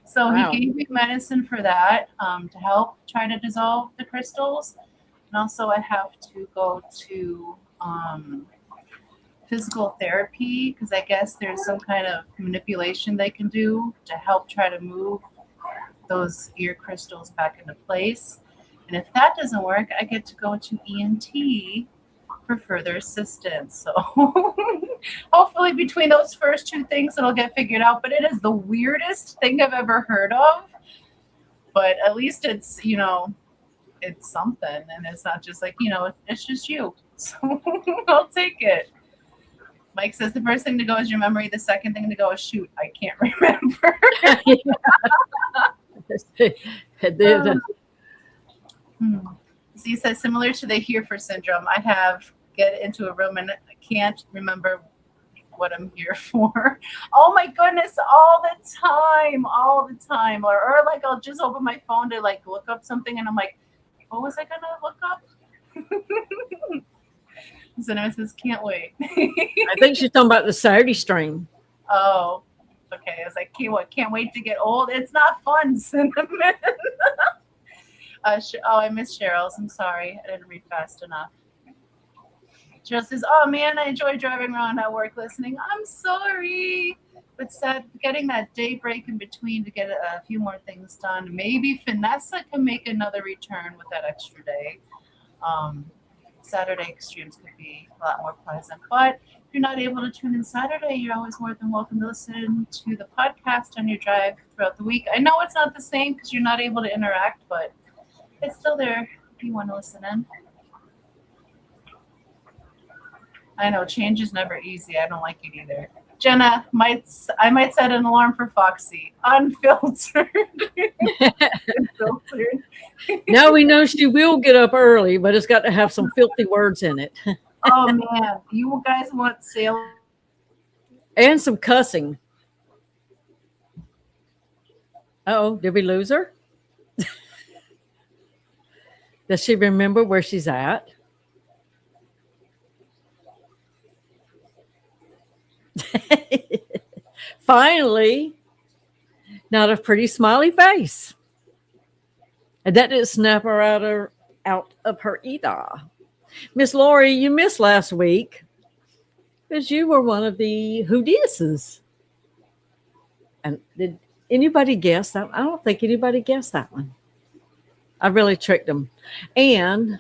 Speaker 1: So He gave me medicine for that to help try to dissolve the crystals. And also I have to go to physical therapy because I guess there's some kind of manipulation they can do to help try to move those ear crystals back into place. And if that doesn't work, I get to go to ENT for further assistance. So hopefully between those first two things, it'll get figured out. But it is the weirdest thing I've ever heard of. But at least it's, it's something. And it's not just like, it's just you. So I'll take it. Mike says the first thing to go is your memory. The second thing to go is shoot. I can't remember. So he says, similar to the here for syndrome, I have get into a room and I can't remember what I'm here for. Oh my goodness, all the time. Or like I'll just open my phone to like look up something and I'm like, what was I gonna look up? Cinnamon says, can't wait.
Speaker 2: I think she's talking about the Saturday stream.
Speaker 1: Oh, okay. I was like, can't wait to get old. It's not fun, Cinnamon. I miss Cheryl's. I'm sorry. I didn't read fast enough. Cheryl says, oh man, I enjoy driving around at work listening. I'm sorry. But sad getting that day break in between to get a few more things done. Maybe Vanessa can make another return with that extra day. Saturday streams could be a lot more pleasant. But if you're not able to tune in Saturday, you're always more than welcome to listen to the podcast on your drive throughout the week. I know it's not the same because you're not able to interact, but it's still there if you want to listen in. I know change is never easy. I don't like it either. Jenna, I might set an alarm for Foxy. Unfiltered. Unfiltered.
Speaker 2: Now we know she will get up early, but it's got to have some filthy words in it.
Speaker 1: Oh man, you guys want sale
Speaker 2: and some cussing. Uh-oh, did we lose her? Does she remember where she's at? Finally, not a pretty smiley face. And that didn't snap her out of her either. Miss Lori, you missed last week because you were one of the who disses. And did anybody guess that? I don't think anybody guessed that one. I really tricked them. And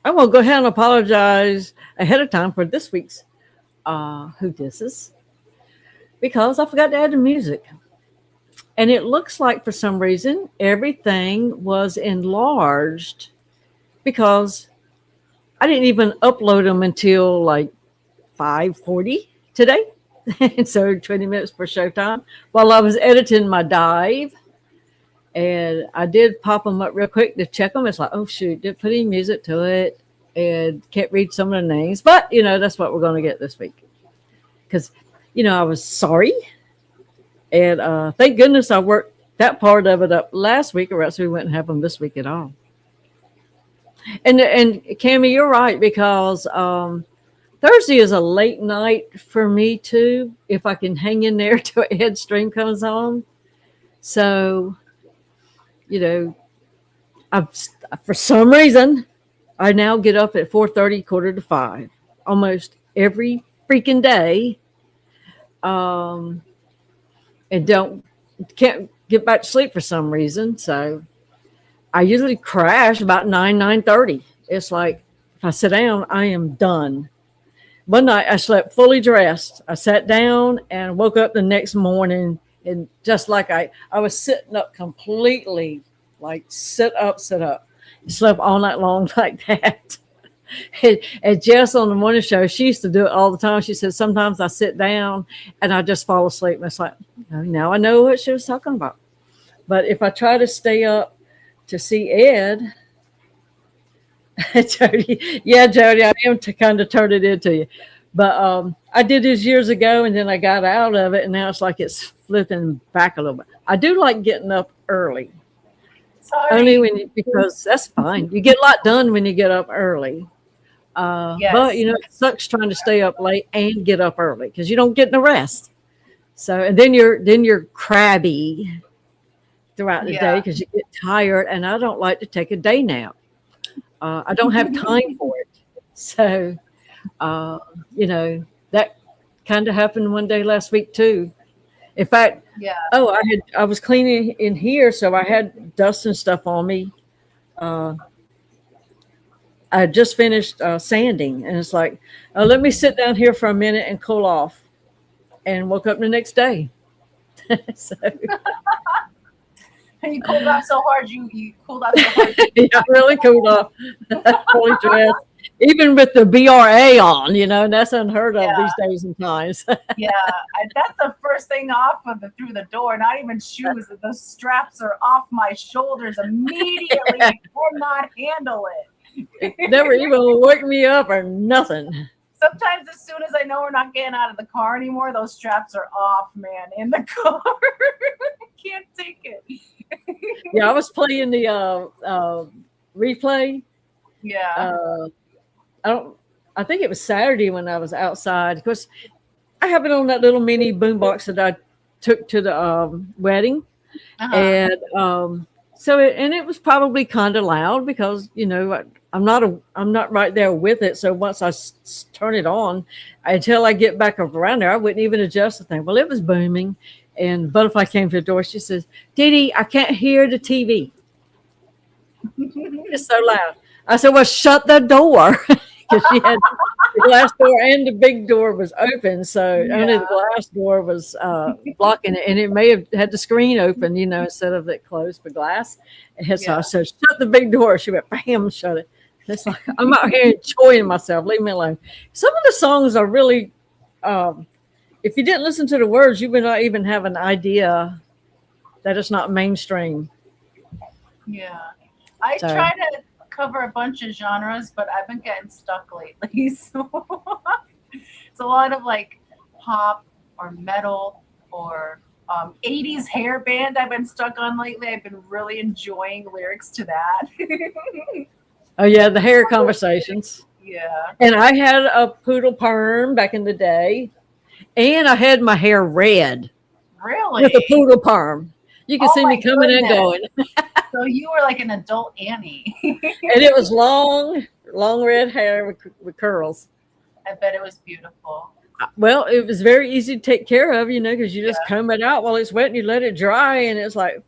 Speaker 2: I will go ahead and apologize ahead of time for this week's who disses because I forgot to add the music. And it looks like for some reason everything was enlarged because I didn't even upload them until like 5:40 today. And so 20 minutes for showtime while I was editing my dive. And I did pop them up real quick to check them. It's like, oh shoot, didn't put any music to it and can't read some of the names. But, that's what we're going to get this week. Because, I was sorry. And thank goodness I worked that part of it up last week, or else we wouldn't have them this week at all. And Cammie, you're right, because Thursday is a late night for me too, if I can hang in there till Ed's stream comes on. So, for some reason, I now get up at 4:30, 4:45, almost every freaking day. And can't get back to sleep for some reason. So I usually crash about 9:30. It's like if I sit down, I am done. One night I slept fully dressed. I sat down and woke up the next morning and just like I was sitting up completely, like sit up. I slept all night long like that. And Jess on the morning show, she used to do it all the time. She said, sometimes I sit down and I just fall asleep. And it's like, now I know what she was talking about. But if I try to stay up to see Ed, Jody, I am to kind of turn it into you. But I did this years ago and then I got out of it. And now it's like it's flipping back a little bit. I do like getting up early.
Speaker 1: Sorry.
Speaker 2: Only because that's fine. You get a lot done when you get up early.
Speaker 1: Yes.
Speaker 2: But it sucks trying to stay up late and get up early because you don't get no rest. So and then you're crabby throughout the day because you get tired. And I don't like to take a day nap. I don't have time for it. So that kind of happened one day last week too. In fact, I was cleaning in here, so I had dust and stuff on me. I just finished sanding, and it's like, let me sit down here for a minute and cool off, and woke up the next day. So,
Speaker 1: and you cooled off so hard, you cooled off so hard.
Speaker 2: Yeah, I really cooled off. Fully dressed, even with the BRA on, and that's unheard of these days and times.
Speaker 1: That's the first thing off through the door. Not even shoes. The straps are off my shoulders immediately. I cannot handle it.
Speaker 2: It never even woke me up or nothing.
Speaker 1: Sometimes as soon as I know we're not getting out of the car anymore, those straps are off, man, in the car. I can't take it.
Speaker 2: I was playing the replay.
Speaker 1: Yeah.
Speaker 2: I think it was Saturday when I was outside. Of course, I have it on that little mini boombox that I took to the wedding, and and it was probably kind of loud because I'm not right there with it. So once I turn it on, until I get back up around there, I wouldn't even adjust the thing. Well, it was booming, and Butterfly came to the door. She says, "Didi, I can't hear the TV. It's so loud." I said, "Well, shut the door," because she had the glass door and the big door was open, so only the glass door was blocking it, and it may have had the screen open, instead of it closed for glass. And so I said, "Shut the big door." She went, "Bam!" Shut it. It's like I'm out here enjoying myself. Leave me alone. Some of the songs are really. If you didn't listen to the words, you would not even have an idea that it's not mainstream.
Speaker 1: Yeah, I try to cover a bunch of genres, but I've been getting stuck lately. So it's a lot of like pop or metal or 80s hair band I've been stuck on lately. I've been really enjoying lyrics to that.
Speaker 2: Oh yeah, the hair conversations.
Speaker 1: Yeah.
Speaker 2: And I had a poodle perm back in the day, and I had my hair red.
Speaker 1: Really?
Speaker 2: With a poodle perm. You can see me coming and going.
Speaker 1: So you were like an adult Annie.
Speaker 2: And it was long red hair with curls.
Speaker 1: I bet it was beautiful.
Speaker 2: Well, it was very easy to take care of, because you just comb it out while it's wet and you let it dry, and it's like,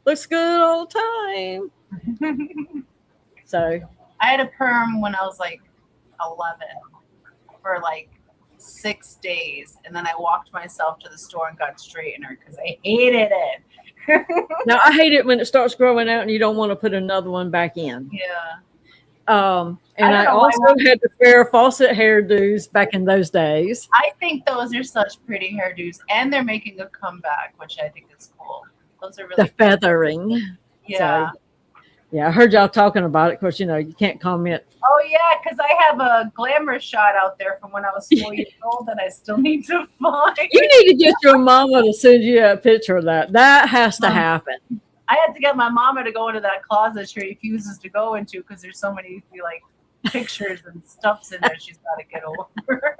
Speaker 2: looks good all the time. So
Speaker 1: I had a perm when I was like 11 for like 6 days, and then I walked myself to the store and got straightener because I hated it.
Speaker 2: Now I hate it when it starts growing out and you don't want to put another one back in.
Speaker 1: Yeah.
Speaker 2: And I also had the Farrah Fawcett hairdos back in those days.
Speaker 1: I think those are such pretty hairdos, and they're making a comeback, which I think is cool. Those are really
Speaker 2: the feathering.
Speaker 1: Yeah.
Speaker 2: So, yeah, I heard y'all talking about it. Of course, you can't comment.
Speaker 1: Oh, yeah, because I have a glamour shot out there from when I was 4 years old that I still need to find.
Speaker 2: You need to get your mama to send you a picture of that. That has to happen.
Speaker 1: I had to get my mama to go into that closet she refuses to go into because there's so many like pictures and stuffs in there she's got to get over.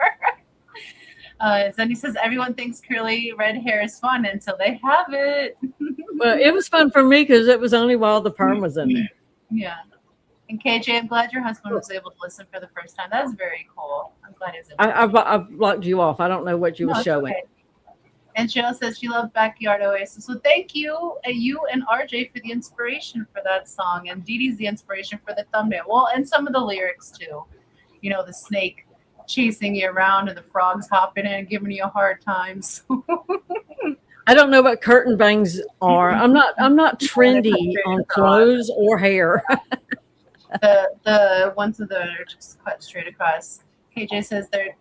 Speaker 1: Then he says, everyone thinks curly red hair is fun until they have it.
Speaker 2: Well, it was fun for me because it was only while the perm was in there.
Speaker 1: Yeah. And KJ, I'm glad your husband was able to listen for the first time. That's very cool. I'm glad he's able to.
Speaker 2: I've blocked you off. I don't know what you were showing.
Speaker 1: Okay. And Cheryl says she loved Backyard Oasis. So thank you, you and RJ, for the inspiration for that song. And Didi's the inspiration for the thumbnail. Well, and some of the lyrics, too. The snake chasing you around and the frogs hopping in and giving you a hard time. So.
Speaker 2: I don't know what curtain bangs are. I'm not trendy on clothes or hair.
Speaker 1: The ones that are just cut straight across. KJ says the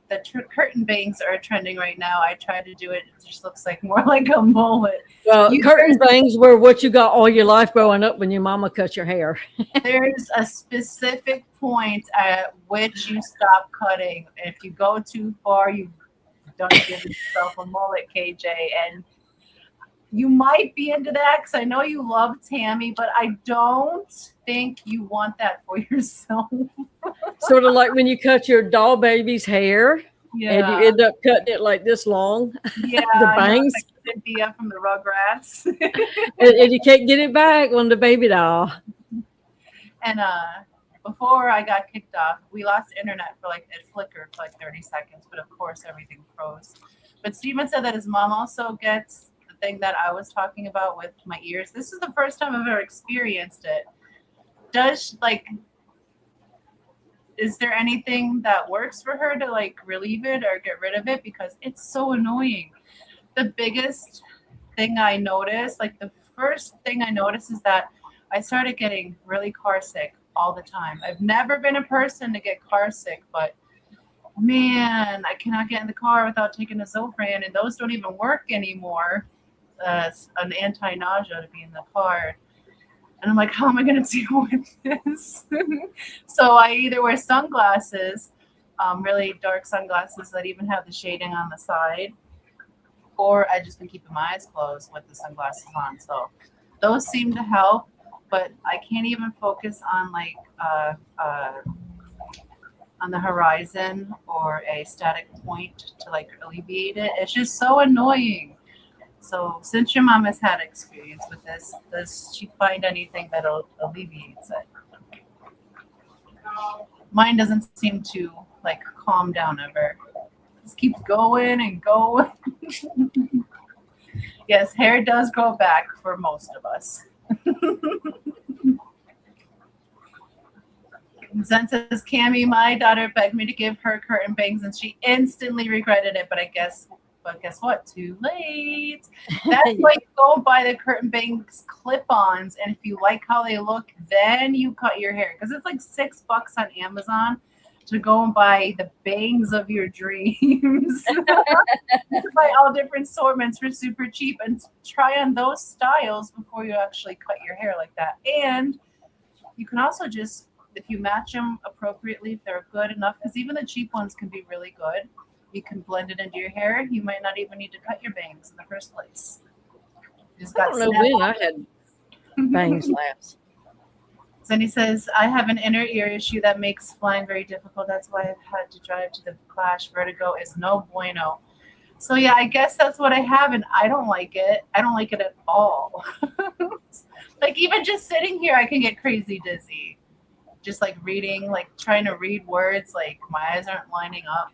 Speaker 1: curtain bangs are trending right now. I tried to do it. It just looks like more like a mullet.
Speaker 2: Well, curtain bangs were what you got all your life growing up when your mama cut your hair.
Speaker 1: There's a specific point at which you stop cutting. If you go too far, you don't give yourself a mullet, KJ. And you might be into that because I know you love Tammy, but I don't think you want that for yourself.
Speaker 2: Sort of like when you cut your doll baby's hair and you end up cutting it like this long.
Speaker 1: Yeah,
Speaker 2: the bangs.
Speaker 1: Like Cynthia from the Rugrats.
Speaker 2: and you can't get it back on the baby doll.
Speaker 1: And before I got kicked off, we lost internet for it flickered for 30 seconds, but of course everything froze. But Steven said that his mom also gets the thing that I was talking about with my ears. This is the first time I've ever experienced it. Is there anything that works for her to relieve it or get rid of it? Because it's so annoying. The biggest thing I noticed, the first thing I noticed is that I started getting really car sick all the time. I've never been a person to get car sick, but man, I cannot get in the car without taking a Zofran, and those don't even work anymore. An anti-nausea to be in the car. And I'm like, how am I going to deal with this? So I either wear sunglasses, really dark sunglasses that even have the shading on the side, or I just been keeping my eyes closed with the sunglasses on. So those seem to help, but I can't even focus on on the horizon or a static point to like alleviate it. It's just so annoying. So since your mom has had experience with this, does she find anything that alleviates it? Mine doesn't seem to like calm down ever. Just keeps going and going. Yes, hair does grow back for most of us. Zen says, Cammy, my daughter begged me to give her curtain bangs and she instantly regretted it, but guess what? Too late. That's why you go and buy the curtain bangs clip-ons, and if you like how they look, then you cut your hair. Because it's like $6 on Amazon to go and buy the bangs of your dreams. Buy all different assortments for super cheap and try on those styles before you actually cut your hair like that. And you can also just, if you match them appropriately, if they're good enough, because even the cheap ones can be really good, you can blend it into your hair. You might not even need to cut your bangs in the first place. You just got
Speaker 2: I don't know when I had bangs last.
Speaker 1: Then he says, I have an inner ear issue that makes flying very difficult. That's why I've had to drive to the Clash. Vertigo is no bueno. So yeah, I guess that's what I have, and I don't like it. I don't like it at all. Like even just sitting here, I can get crazy dizzy. Just like reading, like trying to read words, like my eyes aren't lining up.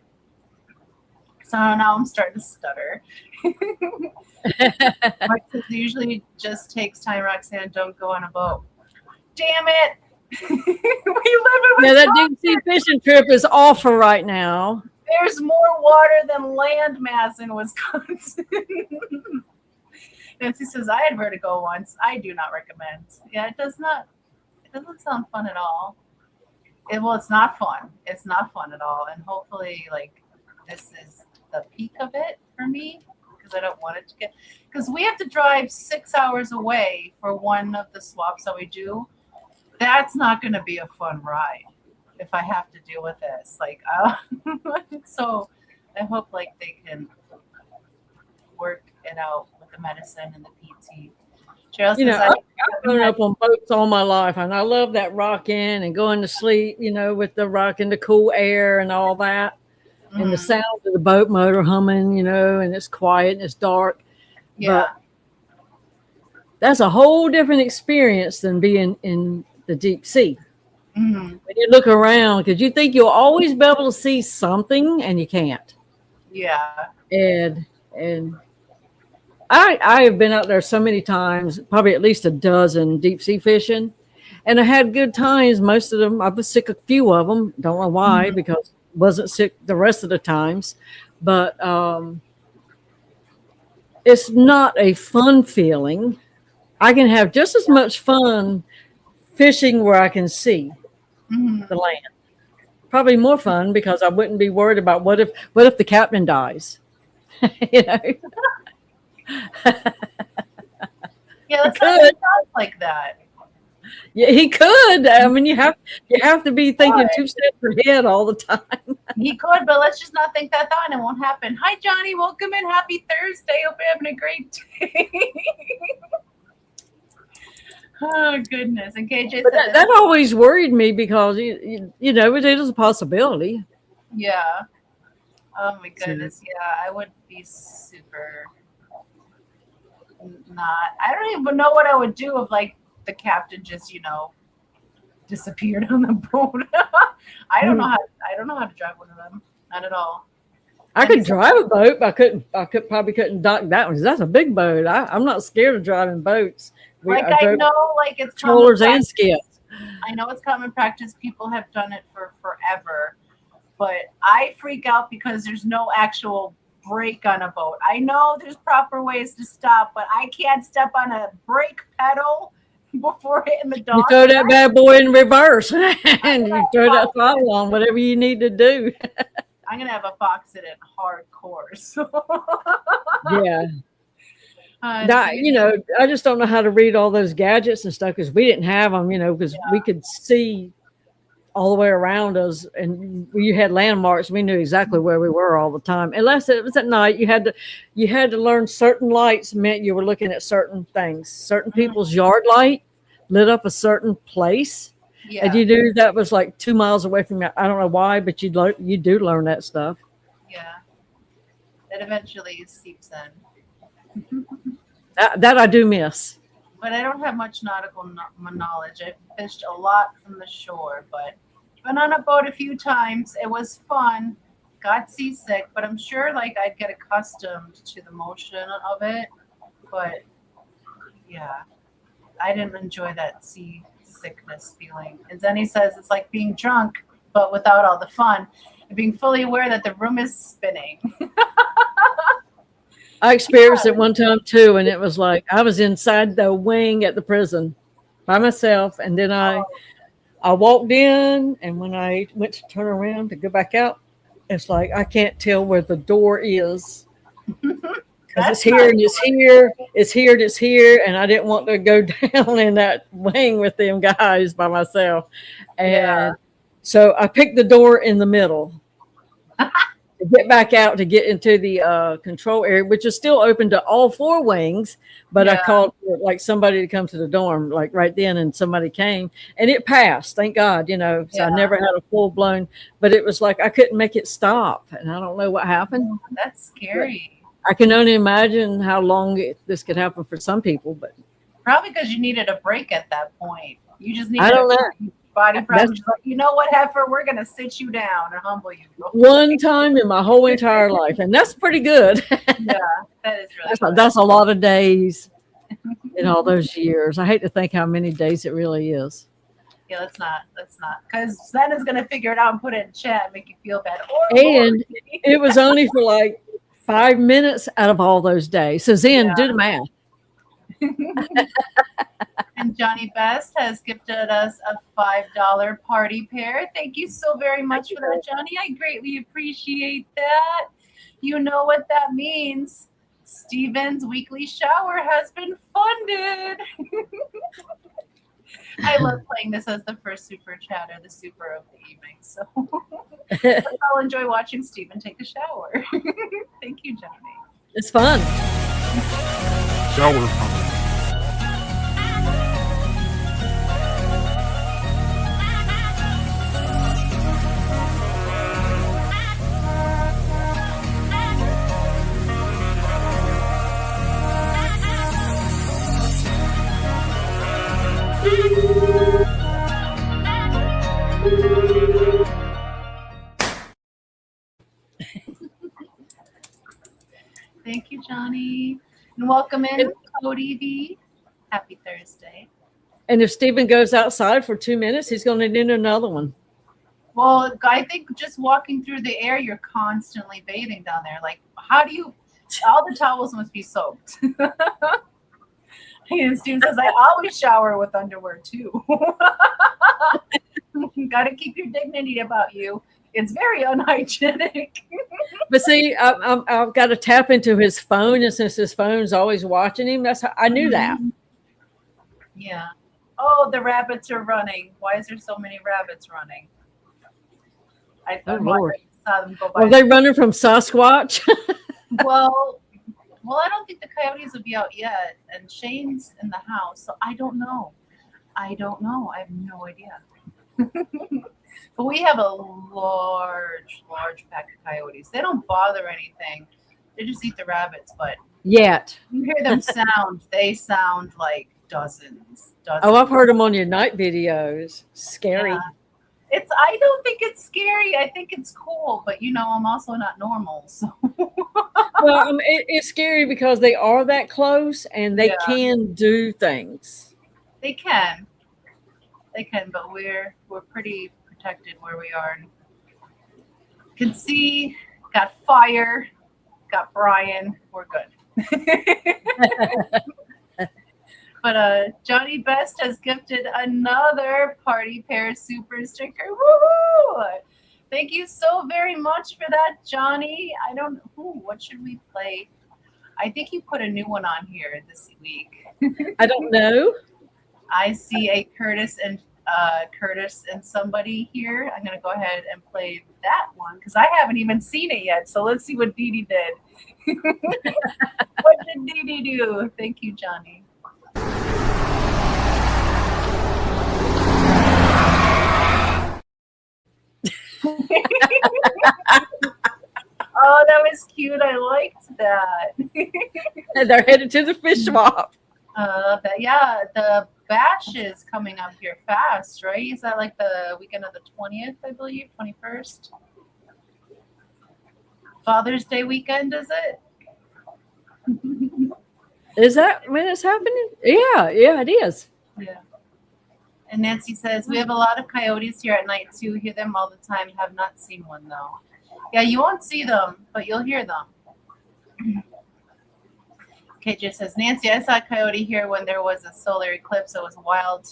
Speaker 1: So now I'm starting to stutter. It usually just takes time, Roxanne. Don't go on a boat. Damn it. We live in
Speaker 2: Yeah, that deep sea fishing trip is awful right now.
Speaker 1: There's more water than land mass in Wisconsin. Nancy says, I had vertigo once. I do not recommend. Yeah, it doesn't sound fun at all. It's not fun. It's not fun at all. And hopefully, like, this is the peak of it for me, because I don't want it to get, because we have to drive 6 hours away for one of the swaps that we do. That's not going to be a fun ride if I have to deal with this. Like, so I hope like they can work it out with the medicine and the PT. Cheryl says,
Speaker 2: I've grown up on boats all my life, and I love that rocking and going to sleep, with the rock and the cool air and all that, and the sound of the boat motor humming, and it's quiet and it's dark.
Speaker 1: Yeah.
Speaker 2: But that's a whole different experience than being in the deep sea.
Speaker 1: Mm-hmm.
Speaker 2: When you look around, because you think you'll always be able to see something, and you can't.
Speaker 1: Yeah.
Speaker 2: And I have been out there so many times, probably at least a dozen deep sea fishing, and I had good times. Most of them, I was sick a few of them. Don't know why, because I wasn't sick the rest of the times. But it's not a fun feeling. I can have just as much fun fishing where I can see the land. Probably more fun because I wouldn't be worried about what if the captain dies.
Speaker 1: Yeah, that's not sounds like that.
Speaker 2: Yeah, he could. I mean, you have to be thinking 2 steps ahead all the time.
Speaker 1: He could, but let's just not think that thought and it won't happen. Hi, Johnny. Welcome in. Happy Thursday. Hope you're having a great day. Oh, goodness. And KJ said
Speaker 2: that always worried me because, it is a possibility.
Speaker 1: Yeah. Oh, my goodness. Yeah, I would be super I don't even know what I would do if, like, the captain just, disappeared on the boat. I don't know how to drive one of them. Not at all.
Speaker 2: I could drive a boat, but I couldn't dock that one because that's a big boat. I'm not scared of driving boats.
Speaker 1: I know, like it's
Speaker 2: strollers and skiffs.
Speaker 1: I know it's common practice. People have done it for forever, but I freak out because there's no actual brake on a boat. I know there's proper ways to stop, but I can't step on a brake pedal before hitting the dock.
Speaker 2: You throw that bad boy in reverse and you throw that throttle on, whatever you need to do.
Speaker 1: I'm gonna have a fox in it hardcore. So.
Speaker 2: Yeah. I just don't know how to read all those gadgets and stuff because we didn't have them, because we could see all the way around us, and you had landmarks. We knew exactly where we were all the time. Unless it was at night, you had to learn certain lights meant you were looking at certain things. Certain people's yard light lit up a certain place,
Speaker 1: Yeah.
Speaker 2: And you knew that was like 2 miles away from you. I don't know why, but you do learn that stuff.
Speaker 1: Yeah. It eventually seeps in.
Speaker 2: That I do miss.
Speaker 1: But I don't have much nautical knowledge. I've fished a lot from the shore, but been on a boat a few times. It was fun. Got seasick, but I'm sure like I'd get accustomed to the motion of it. But yeah, I didn't enjoy that seasickness feeling. And Zenny says it's like being drunk, but without all the fun, and being fully aware that the room is spinning.
Speaker 2: I experienced it one time too, and it was like I was inside the wing at the prison by myself, and then I walked in, and when I went to turn around to go back out, it's like I can't tell where the door is. Because it's here and it's here, it's here and it's here, and I didn't want to go down in that wing with them guys by myself. And so I picked the door in the middle to get back out to get into the control area, which is still open to all 4 wings. But I called for like somebody to come to the dorm like right then, and somebody came, and it passed. Thank God, So I never had a full blown, but it was like I couldn't make it stop, and I don't know what happened.
Speaker 1: That's scary.
Speaker 2: I can only imagine how long this could happen for some people, but
Speaker 1: probably because you needed a break at that point. You just needed
Speaker 2: I don't know.
Speaker 1: Body probably like, you know what, Heifer, we're gonna sit you down and humble you.
Speaker 2: One time in my whole entire life, and that's pretty good.
Speaker 1: Yeah, that is really
Speaker 2: that's a lot of days in all those years. I hate to think how many days it really is.
Speaker 1: Yeah, let's not. Because Zena's gonna figure it out and put it in chat and make you feel bad.
Speaker 2: And it was only for like 5 minutes out of all those days. So Zen, do the math.
Speaker 1: And Johnny Best has gifted us a $5 party pair. Thank you so very much for that, Johnny. I greatly appreciate that. You know what that means. Steven's weekly shower has been funded. I love playing this as the first super chatter, the super of the evening. So I'll enjoy watching Steven take a shower. Thank you, Johnny.
Speaker 2: It's fun.
Speaker 3: Shower.
Speaker 1: Thank you, Johnny. And welcome in, Cody V. Happy Thursday.
Speaker 2: And if Steven goes outside for 2 minutes, he's going to need another one.
Speaker 1: Well, I think just walking through the air, you're constantly bathing down there. Like, how do you, all the towels must be soaked. And Steven says, I always shower with underwear too. Got to keep your dignity about you. It's very unhygienic.
Speaker 2: But see, I've got to tap into his phone, and since his phone's always watching him, that's how I knew that.
Speaker 1: Yeah. Oh, the rabbits are running. Why is there so many rabbits running? I
Speaker 2: Lord.
Speaker 1: saw them go by.
Speaker 2: Are they running from Sasquatch?
Speaker 1: Well, I don't think the coyotes will be out yet, and Shane's in the house, so I don't know. I have no idea. But we have a large pack of coyotes. They don't bother anything. They just eat the rabbits, but
Speaker 2: Yet.
Speaker 1: you hear them sound. They sound like dozens.
Speaker 2: Oh, I've heard them on your night videos. Scary.
Speaker 1: Yeah. I don't think it's scary. I think it's cool, but I'm also not normal. So
Speaker 2: Well, it's scary because they are that close and they can do things.
Speaker 1: They can, but we're pretty protected where we are. Can see, got fire, got Brian. We're good. But Johnny Best has gifted another party pair super sticker. Woohoo! Thank you so very much for that, Johnny. What should we play? I think you put a new one on here this week.
Speaker 2: I don't know.
Speaker 1: I see a Curtis and somebody here. I'm gonna go ahead and play that one because I haven't even seen it yet. So let's see what Didi did. What did Didi do? Thank you, Johnny. Oh, that was cute. I liked that.
Speaker 2: And they're headed to the fish swap.
Speaker 1: The bash is coming up here fast, right? Is that like the weekend of the 20th, I believe, 21st? Father's Day weekend, is it?
Speaker 2: Is that when it's happening? Yeah, it is.
Speaker 1: Yeah. And Nancy says, we have a lot of coyotes here at night too. Hear them all the time. Have not seen one though. Yeah, you won't see them, but you'll hear them. KJ says, Nancy, I saw a coyote here when there was a solar eclipse. It was wild.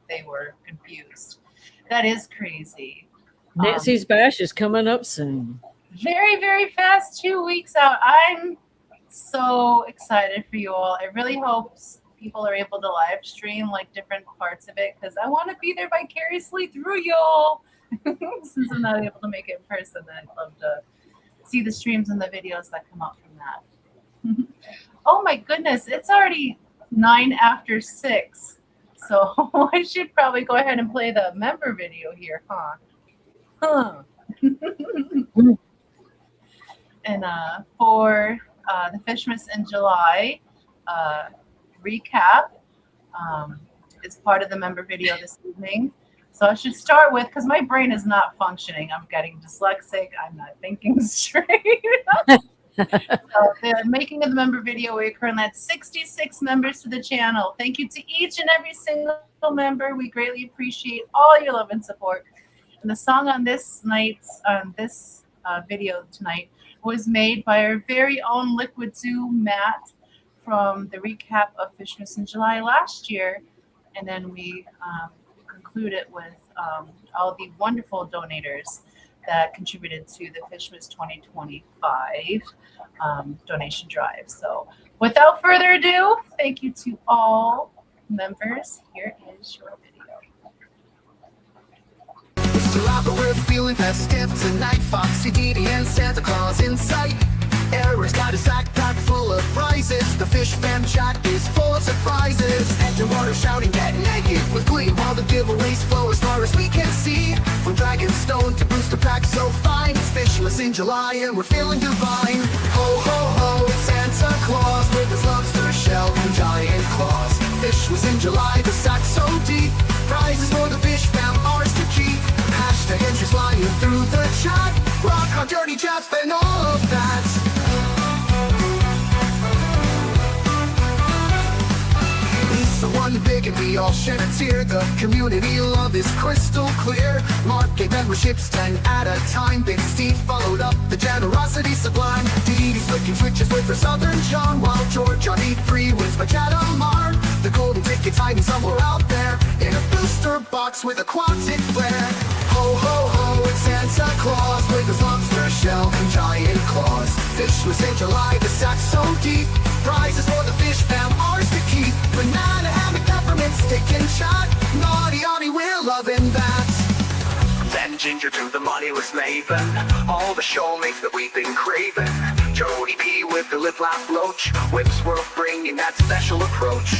Speaker 1: They were confused. That is crazy.
Speaker 2: Nancy's bash is coming up soon.
Speaker 1: Very, very fast. 2 weeks out. I'm so excited for you all. I really hope people are able to live stream like different parts of it because I want to be there vicariously through y'all. Since I'm not able to make it in person, I'd love to see the streams and the videos that come out from that. Oh my goodness, it's already 9 after 6. So I should probably go ahead and play the member video here, huh? And for the Fishmas in July recap is part of the member video this evening. So I should start with, because my brain is not functioning. I'm getting dyslexic. I'm not thinking straight. So the making of the member video, we currently had 66 members to the channel. Thank you to each and every single member. We greatly appreciate all your love and support. And the song on this video tonight was made by our very own Liquid Zoo, Matt, from the recap of Fishmas in July last year. And then we conclude it with all the wonderful donators that contributed to the Fishmas 2025 donation drive. So without further ado, thank you to all members. Here is your video.
Speaker 3: It's July, but we're feeling festive tonight. Foxy, Didi, and Santa Claus in sight. Eric's got his backpack full of prizes. The Fish Fam chat is full of surprises. Enter water shouting, get naked with glee, while the giveaways flow as far as we can see. From Dragonstone to booster packs so fine. It's Fishmas in July and we're feeling divine. Ho ho ho, it's Santa Claus with his lobster shell and giant claws. Fishmas in July, the sack's so deep. Prizes for the Fish Fam, ours to keep. Hashtag entries flying through the chat. Rock on Dirty Jeff and all of that. The one big and we all shed a tear. The community love is crystal clear. Market memberships 10 at a time. Big Steve followed up the generosity sublime. Didi's flicking switches with her Southern John, while George on E3 wins by Chatamar. The golden ticket's hiding somewhere out there in a booster box with aquatic flair. Ho ho ho, it's Santa Claus with his lobster shell and giant claws. Fishmas in July, the sack's so deep. Prizes for the Fish Fam, ours to keep. Banana, hammock, peppermint, stick and shot. Naughty, naughty, we're loving that. Then Ginger to the moneyless maven. All the shoalmates that we've been craving. Jody B with the lip laugh loach. Whipsworth bringing that special approach.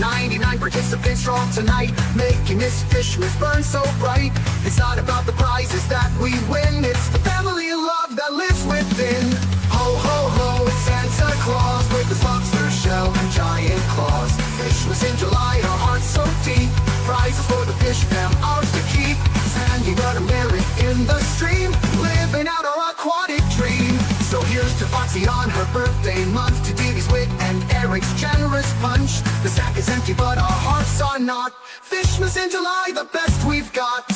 Speaker 3: 99 participants strong tonight, making this Fishmas burn so bright. It's not about the prizes that we win, it's the family love that lives within. Ho ho ho, it's Santa Claus with his lobster shell and giant claws. Fishmas in July, our hearts so deep. Prizes for the Fish Fam, ours to keep. Sandy got a merit in the stream, living out our aquatic dream. So here's to Foxy on her birthday month, to Didi's wit and Eric's generous punch. The sack is empty but our hearts are not. Fishmas in July, the best we've got.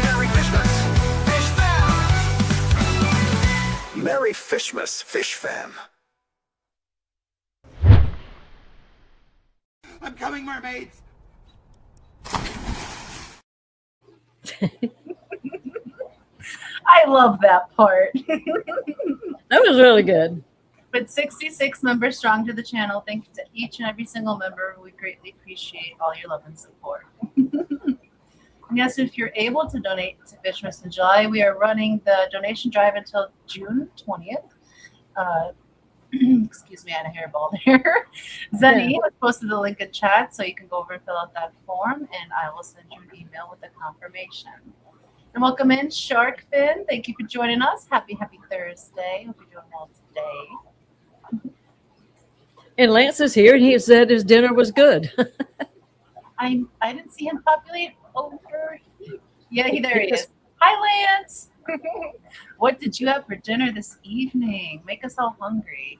Speaker 3: Merry Fishmas, Fish Fam. Merry Fishmas, Fish Fam.
Speaker 4: I'm coming, mermaids!
Speaker 1: I love that part.
Speaker 2: That was really good.
Speaker 1: But 66 members strong to the channel. Thank you to each and every single member. We greatly appreciate all your love and support. And yes, if you're able to donate to Fishmas in July, we are running the donation drive until June 20th. Excuse me, I had a hairball there. Zenny has posted the link in chat, so you can go over and fill out that form, and I will send you an email with the confirmation. And welcome in, Shark Fin. Thank you for joining us. Happy Thursday. Hope you're doing well today.
Speaker 2: And Lance is here, and he said his dinner was good.
Speaker 1: I didn't see him populate over here. Yeah, there he is. Hi, Lance. What did you have for dinner this evening? Make us all hungry.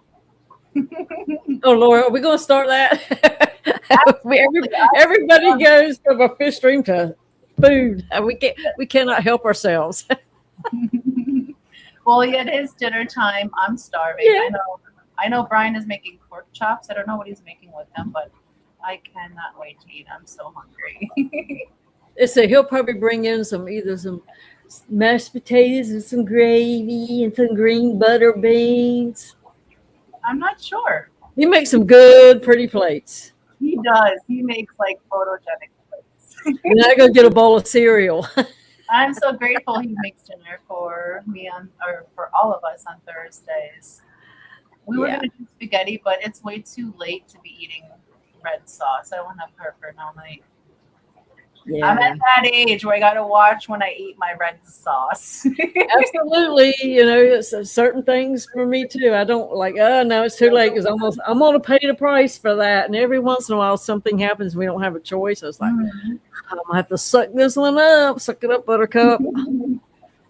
Speaker 2: Oh, Laura, are we going to start that? Everybody goes from a fish stream to food. We cannot help ourselves.
Speaker 1: Well, yeah, it is dinner time. I'm starving. Yeah. I know Brian is making pork chops. I don't know what he's making with them, but I cannot wait to eat. I'm so hungry.
Speaker 2: So he'll probably bring in either some mashed potatoes and some gravy and some green butter beans.
Speaker 1: I'm not sure.
Speaker 2: He makes some good, pretty plates.
Speaker 1: He does. He makes like photogenic plates.
Speaker 2: And I go get a bowl of cereal.
Speaker 1: I'm so grateful he makes dinner for me for all of us on Thursdays. We were going to do spaghetti, but it's way too late to be eating red sauce. I won't have heartburn all night. Yeah. I'm at that age where I got to watch when I eat my red sauce.
Speaker 2: Absolutely. It's certain things for me too. I don't like, no, it's too late because I'm going to pay the price for that. And every once in a while, something happens. We don't have a choice. I was like, I'm going to have to suck this one up. Suck it up, Buttercup.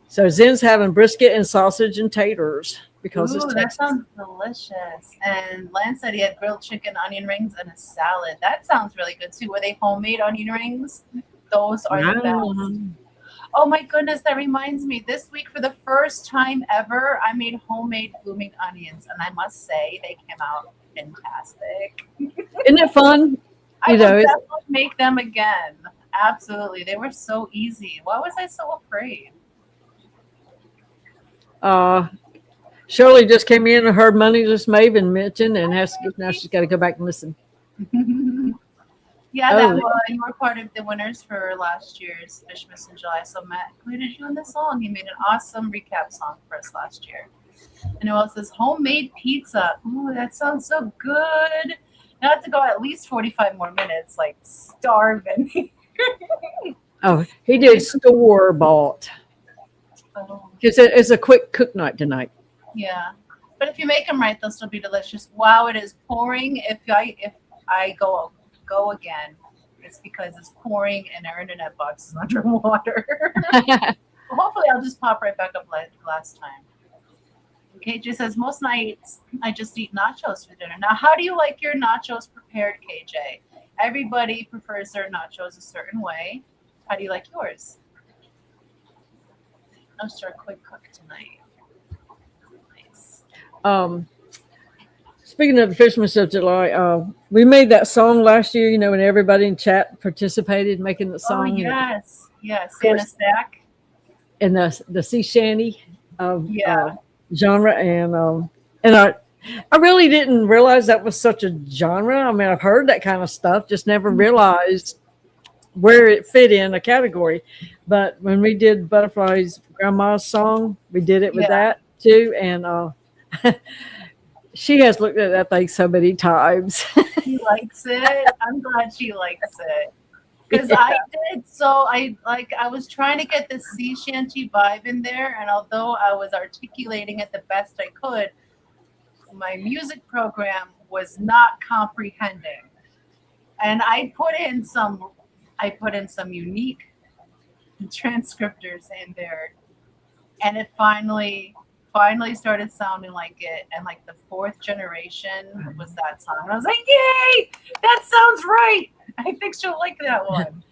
Speaker 2: So Zen's having brisket and sausage and taters. Because
Speaker 1: that sounds delicious. And Lance said he had grilled chicken, onion rings, and a salad. That sounds really good too. Were they homemade onion rings? Those are the best. Oh my goodness, that reminds me. This week, for the first time ever, I made homemade blooming onions, and I must say they came out fantastic.
Speaker 2: Isn't it fun?
Speaker 1: I would definitely make them again. Absolutely, they were so easy. Why was I so afraid?
Speaker 2: Shirley just came in and heard Money Just Maven mention and now she's got to go back and listen.
Speaker 1: Yeah, you were part of the winners for last year's Fishmas in July. So Matt included you in the song. He made an awesome recap song for us last year. And it was this homemade pizza. Ooh, that sounds so good. Now I have to go at least 45 more minutes, like starving.
Speaker 2: Oh, he did store bought. Because it's a quick cook night tonight.
Speaker 1: Yeah, but if you make them right, they'll still be delicious. Wow, it is pouring. If I go again, it's because it's pouring and our internet box is underwater. Hopefully, I'll just pop right back up like last time. KJ says, most nights I just eat nachos for dinner. Now, how do you like your nachos prepared, KJ? Everybody prefers their nachos a certain way. How do you like yours? I'll start quick cook tonight.
Speaker 2: Speaking of the Fishmas of July, we made that song last year, and everybody in chat participated making the song.
Speaker 1: Oh, yes. Santa Stack.
Speaker 2: And the sea shanty genre. And I really didn't realize that was such a genre. I mean, I've heard that kind of stuff, just never realized where it fit in a category. But when we did Butterfly's grandma's song, we did it with that too. And she has looked at that thing so many times.
Speaker 1: She likes it. I'm glad she likes it. Because I did. So I was trying to get the sea shanty vibe in there. And although I was articulating it the best I could, my music program was not comprehending. And I put in some unique transcriptors in there. And it finally started sounding like it, and like the fourth generation was that song. And I was like, yay, that sounds right. I think she'll like that one.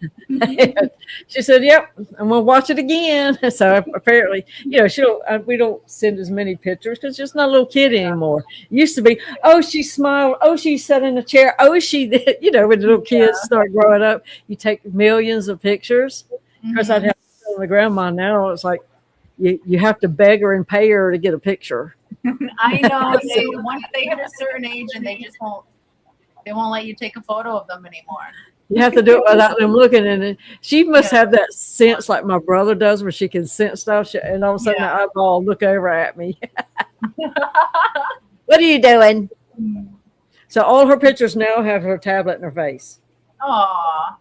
Speaker 2: She said, yep, I'm gonna watch it again. So apparently, we don't send as many pictures because she's not a little kid anymore. It used to be, oh, she smiled, oh, she sat in a chair, oh, she did. When the little kids start growing up, you take millions of pictures. Because I'd have to tell the grandma now, it's like you have to beg her and pay her to get a picture.
Speaker 1: I know. Once they hit a certain age, and they won't let you take a photo of them anymore.
Speaker 2: You have to do it without them looking. And she must have that sense like my brother does, where she can sense stuff, and all of a sudden the eyeball look over at me. What are you doing?
Speaker 1: Hmm.
Speaker 2: So all her pictures now have her tablet in her face.
Speaker 1: Aw.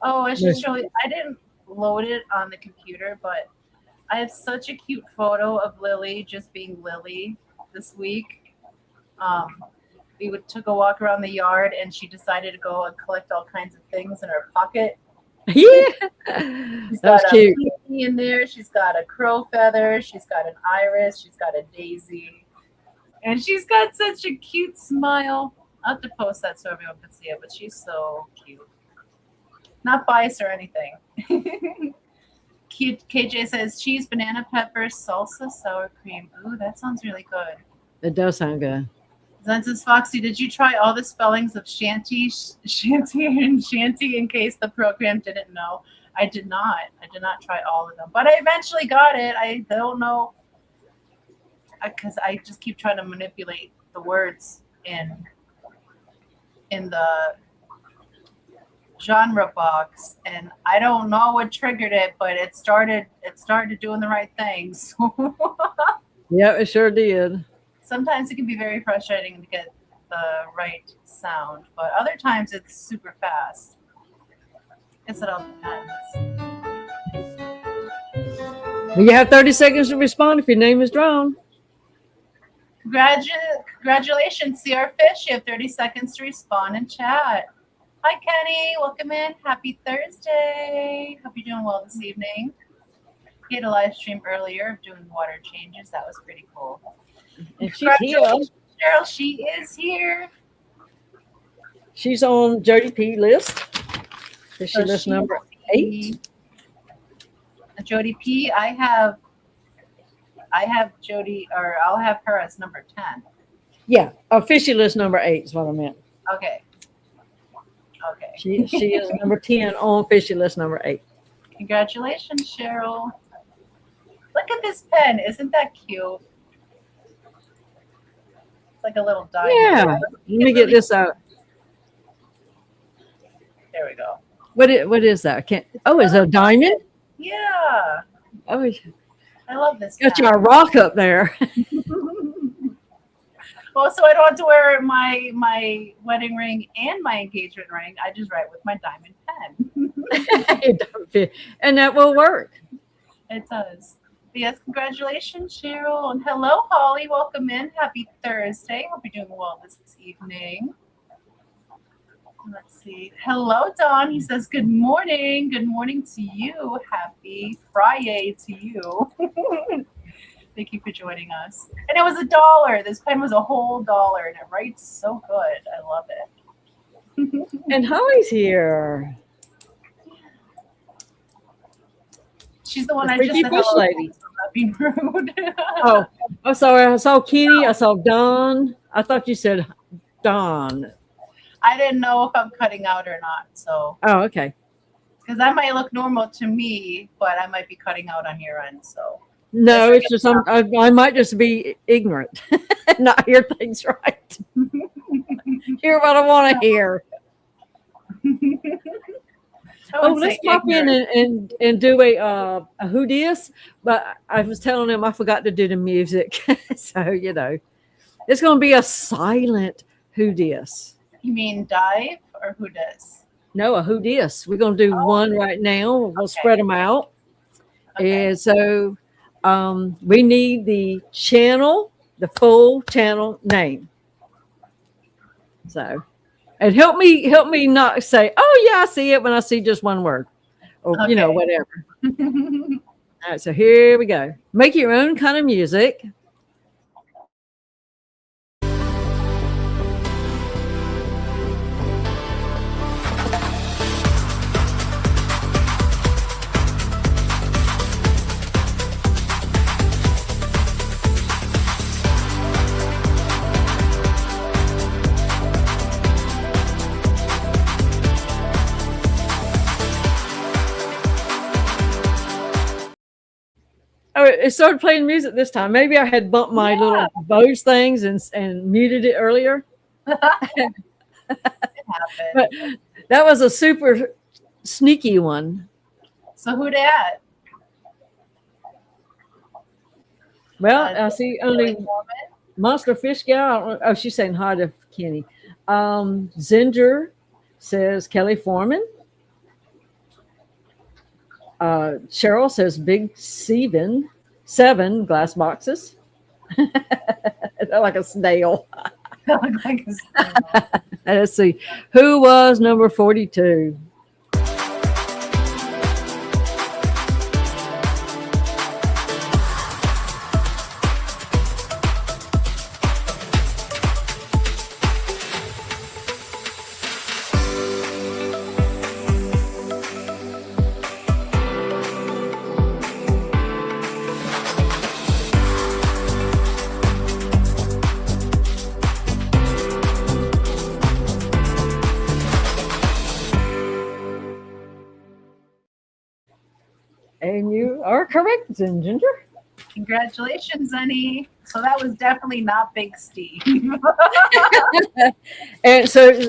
Speaker 1: Oh, I should
Speaker 2: Yes.
Speaker 1: show you. I didn't load it on the computer, but I have such a cute photo of Lily just being Lily this week. Took a walk around the yard, and she decided to go and collect all kinds of things in her pocket.
Speaker 2: Yeah,
Speaker 1: She's
Speaker 2: that was
Speaker 1: got
Speaker 2: cute.
Speaker 1: a peony in there. She's got a crow feather. She's got an iris. She's got a daisy, and she's got such a cute smile. I'll have to post that so everyone can see it, but she's so cute. Not biased or anything. Cute. KJ says cheese, banana peppers, salsa, sour cream. Ooh, that sounds really good.
Speaker 2: It does sound good.
Speaker 1: Then says Foxy, did you try all the spellings of shanty and shanty in case the program didn't know? I did not. I did not try all of them, but I eventually got it. I don't know because I just keep trying to manipulate the words in the genre box, and I don't know what triggered it, but it started doing the right things.
Speaker 2: Yeah, it sure did.
Speaker 1: Sometimes it can be very frustrating to get the right sound, but other times it's super fast. Guess it all depends.
Speaker 2: Well, you have 30 seconds to respond if your name is drawn.
Speaker 1: Congratulations, CR Fish. You have 30 seconds to respond and chat. Hi, Kenny. Welcome in. Happy Thursday. Hope you're doing well this evening. He had a live stream earlier of doing water changes. That was pretty cool.
Speaker 2: And she's here.
Speaker 1: Cheryl, she is here.
Speaker 2: She's on Jody P list. Fishy list number 8.
Speaker 1: Jody P. I have Jody, or I'll have her as number 10.
Speaker 2: Yeah, fishy list number 8 is what I meant.
Speaker 1: Okay. Okay.
Speaker 2: She is number 10 on fishy list number 8.
Speaker 1: Congratulations, Cheryl. Look at this pen. Isn't that cute? It's like a little diamond.
Speaker 2: Yeah. Let me get this out.
Speaker 1: There we go.
Speaker 2: What is that? I can't. Oh, is it a diamond?
Speaker 1: Yeah.
Speaker 2: Oh,
Speaker 1: I love this
Speaker 2: got
Speaker 1: pen.
Speaker 2: your rock up there.
Speaker 1: Well, so I don't have to wear my wedding ring and my engagement ring. I just write with my diamond pen.
Speaker 2: And that will work.
Speaker 1: It does. But yes, congratulations, Cheryl. And hello, Holly. Welcome in. Happy Thursday. Hope you're doing well this evening. Let's see. Hello, Don. He says, good morning. Good morning to you. Happy Friday to you. Thank you for joining us. And it was $1. This pen was a whole $1, and it writes so good. I love it.
Speaker 2: And Holly's here.
Speaker 1: She's the one
Speaker 2: The
Speaker 1: I just
Speaker 2: freaky
Speaker 1: said
Speaker 2: fish
Speaker 1: hello
Speaker 2: lady.
Speaker 1: to, so I'm not being rude.
Speaker 2: Oh, I'm sorry. I saw Kenny. I saw Don. I thought you said Don.
Speaker 1: I didn't know if I'm cutting out or not. So,
Speaker 2: Oh, okay.
Speaker 1: because that might look normal to me, but I might be cutting out on your end. So,
Speaker 2: No, it's just I might just be ignorant, not hear things right. Hear what I want to hear. Oh, let's pop in and do a who dis. But I was telling him I forgot to do the music, so it's going to be a silent who dis.
Speaker 1: You mean dive or who does?
Speaker 2: No, a who dis. We're going to do one right now. We'll spread them out, and so we need the channel, the full channel name. So. And help me not say, oh yeah, I see it when I see just one word, or whatever. All right, so here we go. Make your own kind of music. Oh, it started playing music this time. Maybe I had bumped my little Bose things and muted it earlier.
Speaker 1: It
Speaker 2: But that was a super sneaky one.
Speaker 1: So who dat?
Speaker 2: Well, I see only. Monster Fish Gal. Oh, she's saying hi to Kenny. Zinger says Kelly Foreman. Cheryl says Big seven glass boxes. They're like a snail.
Speaker 1: Like a snail.
Speaker 2: Let's see. Who was number 42? And you are correct, Ginger.
Speaker 1: Congratulations, honey. So that was definitely not Big Steve.
Speaker 2: And so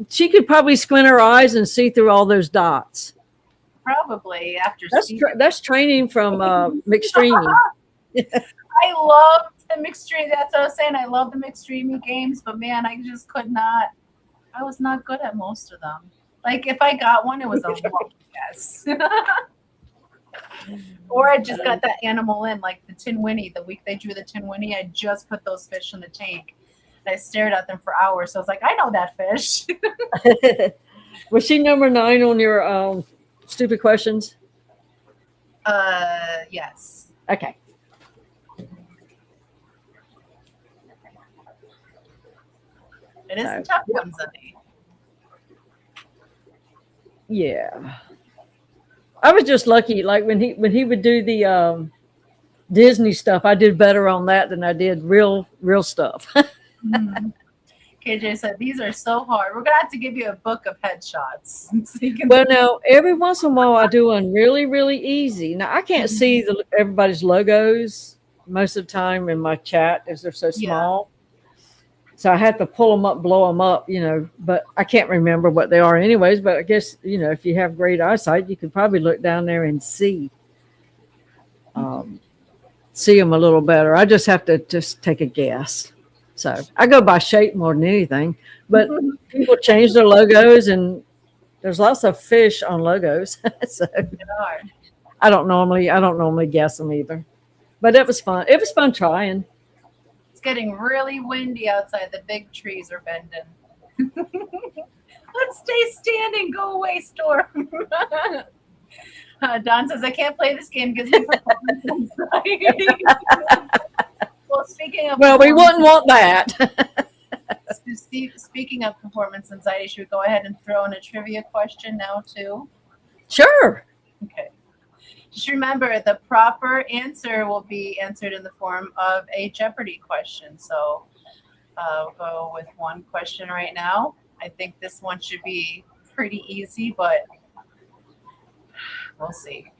Speaker 2: she could probably squint her eyes and see through all those dots.
Speaker 1: Probably after Steve.
Speaker 2: That's training from McStreamy.
Speaker 1: I loved the McStreamy. That's what I was saying. I love the McStreamy games, but man, I just could not. I was not good at most of them. Like if I got one, it was a lucky guess. Or I just got that animal in, like the Tin Winnie. The week they drew the Tin Winnie, I just put those fish in the tank. And I stared at them for hours. So I was like, I know that fish.
Speaker 2: Was she number 9 on your stupid questions?
Speaker 1: Yes.
Speaker 2: Okay.
Speaker 1: It is a tough one, Sunny.
Speaker 2: Yeah. I was just lucky. Like when he would do the Disney stuff, I did better on that than I did real stuff.
Speaker 1: Mm-hmm. KJ said, these are so hard. We're going to have to give you a book of headshots. So you can
Speaker 2: Now, every once in a while, I do one really, really easy. Now, I can't see everybody's logos most of the time in my chat as they're so small. So I have to pull them up, blow them up, but I can't remember what they are anyways. But I guess, if you have great eyesight, you could probably look down there and see them a little better. I just have to just take a guess. So I go by shape more than anything, but people change their logos and there's lots of fish on logos. So I don't normally guess them either, but it was fun. It was fun trying.
Speaker 1: It's getting really windy outside. The big trees are bending. Let's stay standing. Go away, Storm. Don says, I can't play this game. Gives me performance anxiety. Well, speaking of...
Speaker 2: Well, we wouldn't want that.
Speaker 1: Speaking of performance anxiety, should we go ahead and throw in a trivia question now, too?
Speaker 2: Sure.
Speaker 1: Okay. Just remember, the proper answer will be answered in the form of a Jeopardy question. So I'll go with one question right now. I think this one should be pretty easy, but we'll see.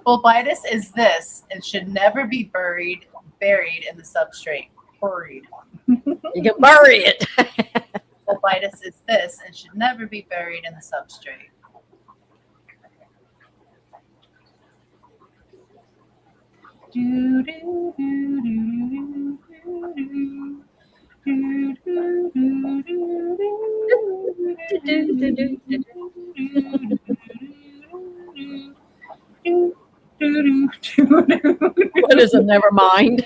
Speaker 1: Bulbitis is this and should never be buried in the substrate. Buried.
Speaker 2: You can bury it.
Speaker 1: Bulbitis is this and should never be buried in the substrate.
Speaker 2: What is a never mind?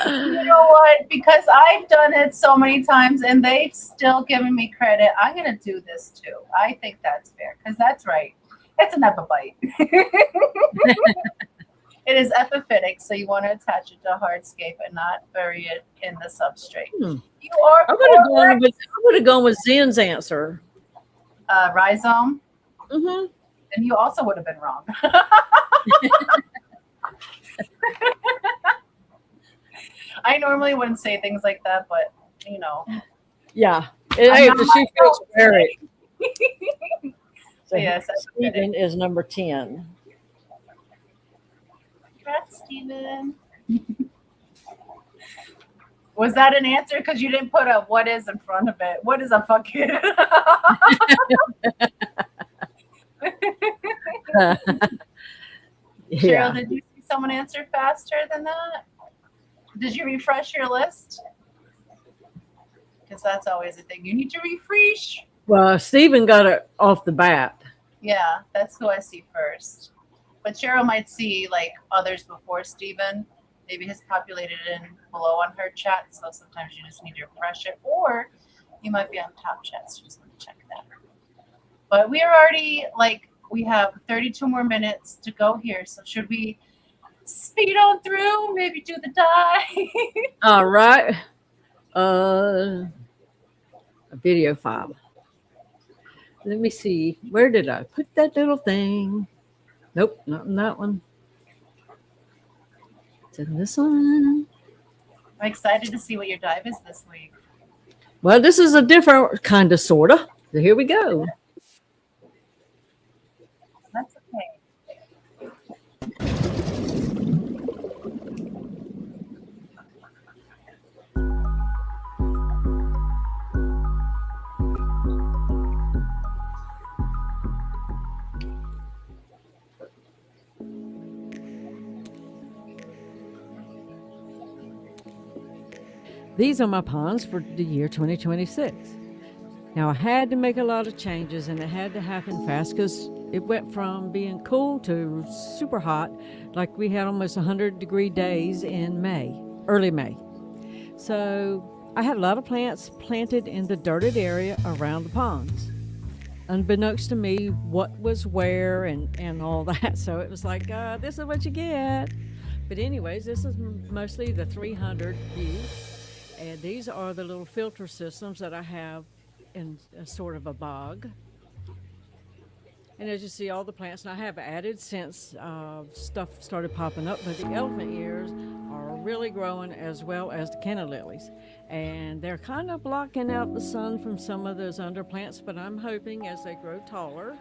Speaker 1: You know what? Because I've done it so many times and they've still given me credit, I'm going to do this too. I think that's fair because that's right. It's an epibite. It is epiphytic, so you want to attach it to a hardscape and not bury it in the substrate. You are.
Speaker 2: I would have gone with Zen's answer.
Speaker 1: Rhizome.
Speaker 2: Mm-hmm.
Speaker 1: And you also would have been wrong. I normally wouldn't say things like that, but
Speaker 2: Yeah. Hey, if the shoe fits, wear it. So
Speaker 1: yes,
Speaker 2: Stephen is number 10.
Speaker 1: Congrats, Stephen. Was that an answer? Because you didn't put a what is in front of it. What is a fucking?
Speaker 2: Yeah.
Speaker 1: Cheryl, did you see someone answer faster than that? Did you refresh your list? Because that's always a thing. You need to refresh.
Speaker 2: Well, Stephen got it off the bat.
Speaker 1: Yeah, that's who I see first. But Cheryl might see like others before Stephen. Maybe has populated in below on her chat. So sometimes you just need to refresh it. Or you might be on top chat. So just want to check that. But we are already like, we have 32 more minutes to go here. So should we speed on through? Maybe do the die?
Speaker 2: All right. A video file. Let me see. Where did I put that little thing? Nope, not in that one. It's in this one.
Speaker 1: I'm excited to see what your dive is this week.
Speaker 2: Well, this is a different kind of sorta. So here we go.
Speaker 1: That's okay.
Speaker 2: These are my ponds for the year 2026. Now, I had to make a lot of changes, and it had to happen fast because it went from being cool to super hot, like we had almost 100-degree days in May, early May. So I had a lot of plants planted in the dirted area around the ponds. Unbeknownst to me, what was where and all that. So it was like, this is what you get. But anyways, this is mostly the 300 view. And these are the little filter systems that I have in a sort of a bog. And as you see, all the plants, and I have added since stuff started popping up, but the elephant ears are really growing as well as the canna lilies. And they're kind of blocking out the sun from some of those underplants, but I'm hoping as they grow taller,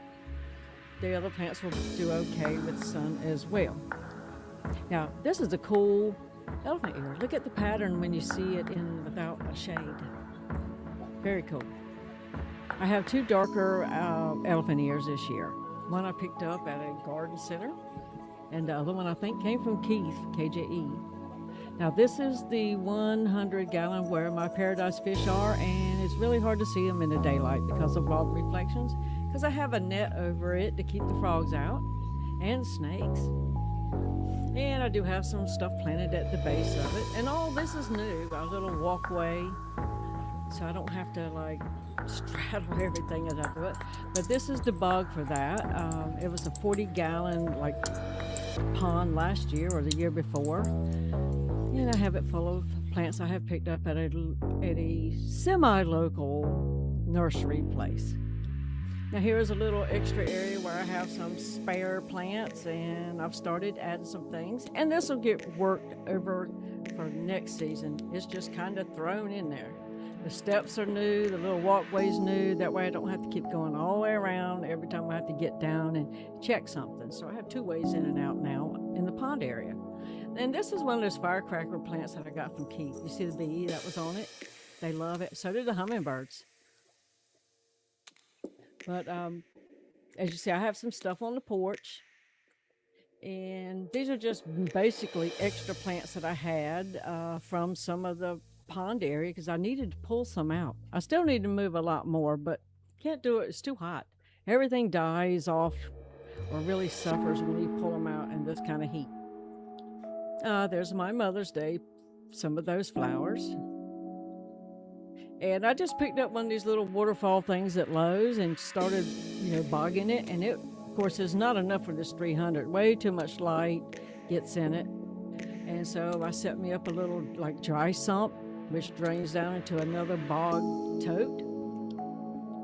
Speaker 2: the other plants will do okay with the sun as well. Now, this is a cool elephant ear. Look at the pattern when you see it in without a shade. Very cool. I have two darker elephant ears this year. One I picked up at a garden center, and the other one I think came from Keith, KJE. Now this is the 100-gallon where my paradise fish are, and it's really hard to see them in the daylight because of all the reflections, because I have a net over it to keep the frogs out and snakes. And I do have some stuff planted at the base of it. And all this is new, a little walkway, so I don't have to like straddle everything as I do it. But this is the bog for that. It was a 40-gallon like pond last year or the year before. And I have it full of plants I have picked up at a semi-local nursery place. Now here is a little extra area where I have some spare plants, and I've started adding some things, and this will get worked over for next season. It's just kind of thrown in there. The steps are new, the little walkway's new, that way I don't have to keep going all the way around every time I have to get down and check something. So I have two ways in and out now in the pond area. And this is one of those firecracker plants that I got from Keith. You see the bee that was on it? They love it. So do the hummingbirds. But as you see, I have some stuff on the porch, and these are just basically extra plants that I had from some of the pond area because I needed to pull some out. I still need to move a lot more, but can't do it. It's too hot. Everything dies off or really suffers when you pull them out in this kind of heat. There's my Mother's Day, some of those flowers. And I just picked up one of these little waterfall things at Lowe's and started, bogging it. And it, of course, is not enough for this 300. Way too much light gets in it. And so I set me up a little, like, dry sump, which drains down into another bog tote,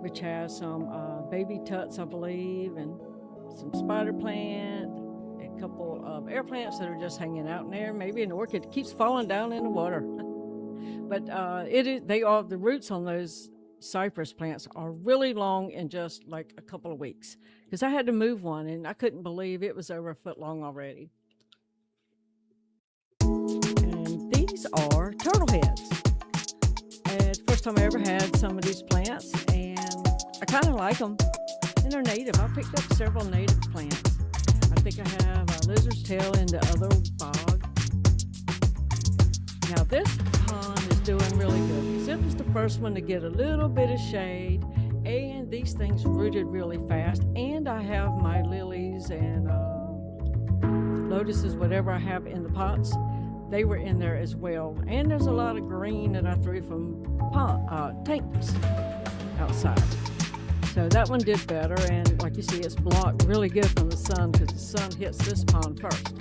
Speaker 2: which has some baby tuts, I believe, and some spider plant, a couple of air plants that are just hanging out in there, maybe an orchid keeps falling down in the water. But the roots on those cypress plants are really long in just like a couple of weeks, because I had to move one and I couldn't believe it was over a foot long already. And these are turtle heads. And it's the first time I ever had some of these plants, and I kind of like them. And they're native. I picked up several native plants. I think I have a lizard's tail in the other bog. Now this pond is doing really good. It was the first one to get a little bit of shade, and these things rooted really fast. And I have my lilies and lotuses, whatever I have in the pots, they were in there as well. And there's a lot of green that I threw from tanks outside. So that one did better, and like you see, it's blocked really good from the sun because the sun hits this pond first.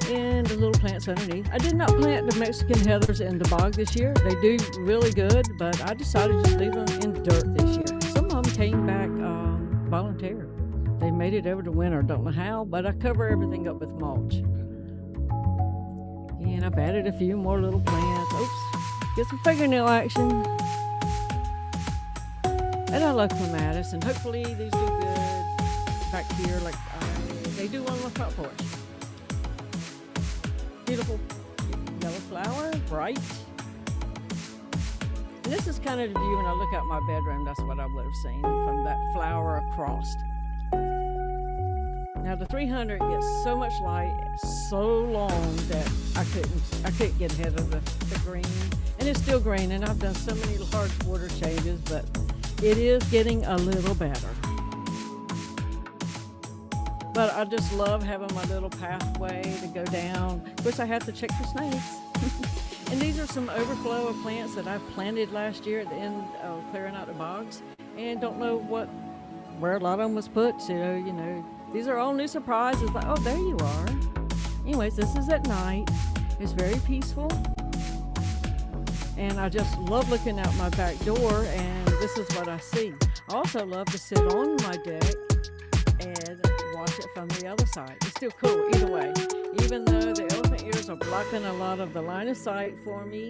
Speaker 2: And the little plants underneath. I did not plant the Mexican heathers in the bog this year. They do really good, but I decided to leave them in dirt this year. Some of them came back volunteer. They made it over the winter. Don't know how, but I cover everything up with mulch. And I've added a few more little plants. Oops, get some fingernail action. And I love clematis, and hopefully these do good back here like they do on my front porch. Beautiful yellow flower, bright. And this is kind of the view when I look out my bedroom. That's what I would have seen from that flower across. Now the 300 gets so much light, so long that I couldn't get ahead of the green. And it's still green, and I've done so many large water changes, but it is getting a little better. But I just love having my little pathway to go down. Of course, I have to check for snakes. And these are some overflow of plants that I planted last year at the end of clearing out the bogs, and don't know where a lot of them was put. So, you know, these are all new surprises. Like, oh, there you are. Anyways, this is at night. It's very peaceful. And I just love looking out my back door, and this is what I see. I also love to sit on my deck and watch it from the other side. It's still cool either way. Even though the elephant ears are blocking a lot of the line of sight for me,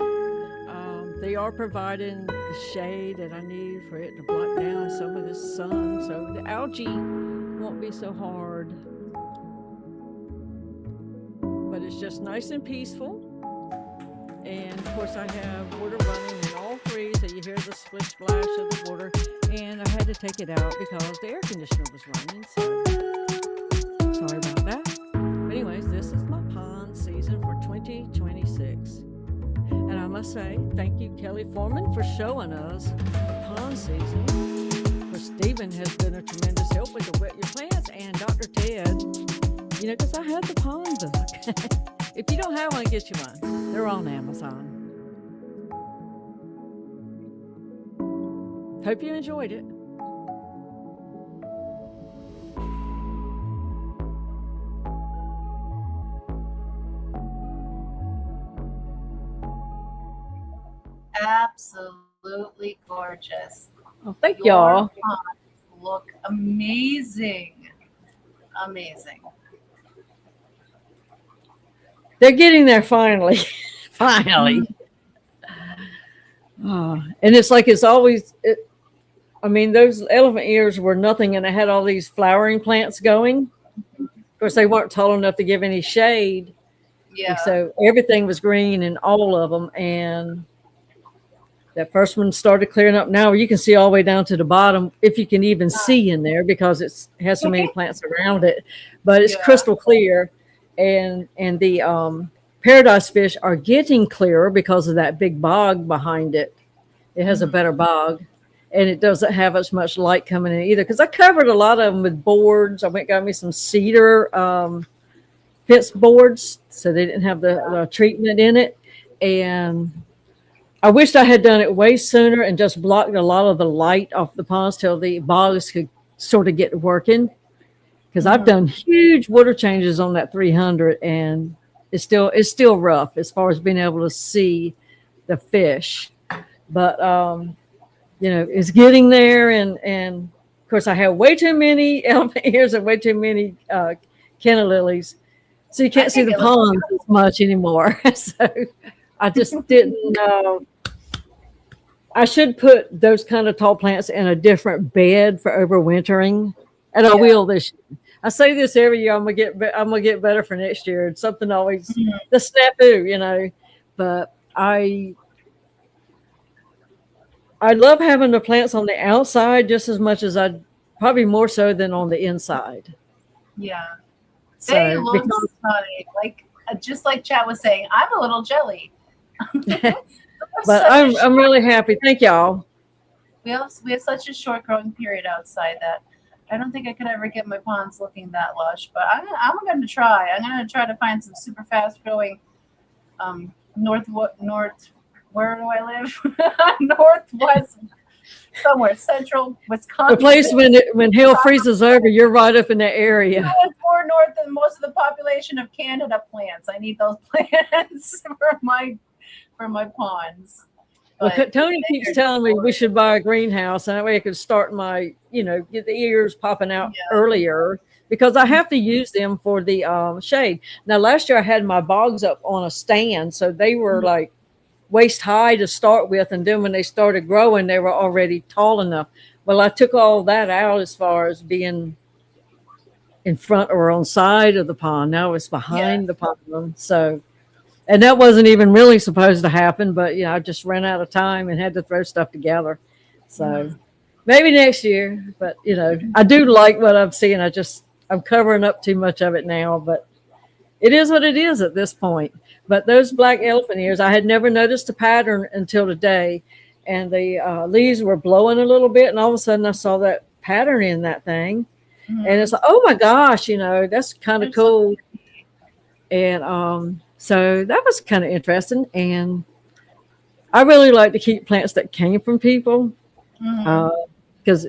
Speaker 2: they are providing the shade that I need for it to block down some of this sun, so the algae won't be so hard. But it's just nice and peaceful. And of course I have water running in all three, so you hear the splish splash of the water. And I had to take it out because the air conditioner was running, so sorry about that. But anyways, this is my pond season for 2026. And I must say, thank you, Kelly Foreman, for showing us the pond season. For Stephen has been a tremendous help with the Wet Your Plants, and Dr. Ted, you know, because I had the pond book. If you don't have one, get you one. They're on Amazon. Hope you enjoyed it.
Speaker 1: Absolutely gorgeous.
Speaker 2: Well, thank
Speaker 1: Your
Speaker 2: y'all.
Speaker 1: ponds look amazing. Amazing.
Speaker 2: They're getting there finally. Finally. And it's like it's always, I mean, those elephant ears were nothing, and I had all these flowering plants going. Of course, they weren't tall enough to give any shade.
Speaker 1: Yeah.
Speaker 2: So everything was green in all of them. And that first one started clearing up. Now you can see all the way down to the bottom, if you can even see in there, because it has so many plants around it. But it's crystal clear. And the paradise fish are getting clearer because of that big bog behind it. It has a better bog, and it doesn't have as much light coming in either. Because I covered a lot of them with boards. I went and got me some cedar fence boards, so they didn't have the treatment in it. And I wished I had done it way sooner and just blocked a lot of the light off the ponds till the bogs could sort of get working. Because I've done huge water changes on that 300, and it's still rough as far as being able to see the fish. But you know, it's getting there, and of course I have way too many elephant ears and way too many canna lilies, so you can't see the ponds as much anymore. So I just didn't know. I should put those kind of tall plants in a different bed for overwintering, and I will this year. I say this every year. I'm gonna get better for next year. It's something always the snafu, you know. But I love having the plants on the outside just as much as I probably more so than on the inside.
Speaker 1: Yeah. They
Speaker 2: So
Speaker 1: look stunning. Like just like Chat was saying, I'm a little jelly.
Speaker 2: but I'm really happy. Thank y'all.
Speaker 1: We have such a short growing period outside that I don't think I could ever get my ponds looking that lush. But I'm going to try. I'm going to try to find some super fast growing north. Where do I live? Northwest, somewhere central Wisconsin.
Speaker 2: The place when hell freezes over, you're right up in that area.
Speaker 1: It's more north than most of the population of Canada plants. I need those plants for my ponds.
Speaker 2: Well, Tony keeps telling me we should buy a greenhouse, and that way I could start my, get the ears popping out earlier, because I have to use them for the shade. Now, last year I had my bogs up on a stand, so they were like waist high to start with, and then when they started growing, they were already tall enough. Well, I took all that out as far as being in front or on side of the pond. Now it's behind the pond. So, and that wasn't even really supposed to happen, but I just ran out of time and had to throw stuff together. So maybe next year, but I do like what I'm seeing. I'm covering up too much of it now, but it is what it is at this point. But those black elephant ears, I had never noticed a pattern until today. And the leaves were blowing a little bit. And all of a sudden I saw that pattern in that thing. And it's like, oh my gosh, that's kind of cool. And so that was kind of interesting. And I really like to keep plants that came from people. Because,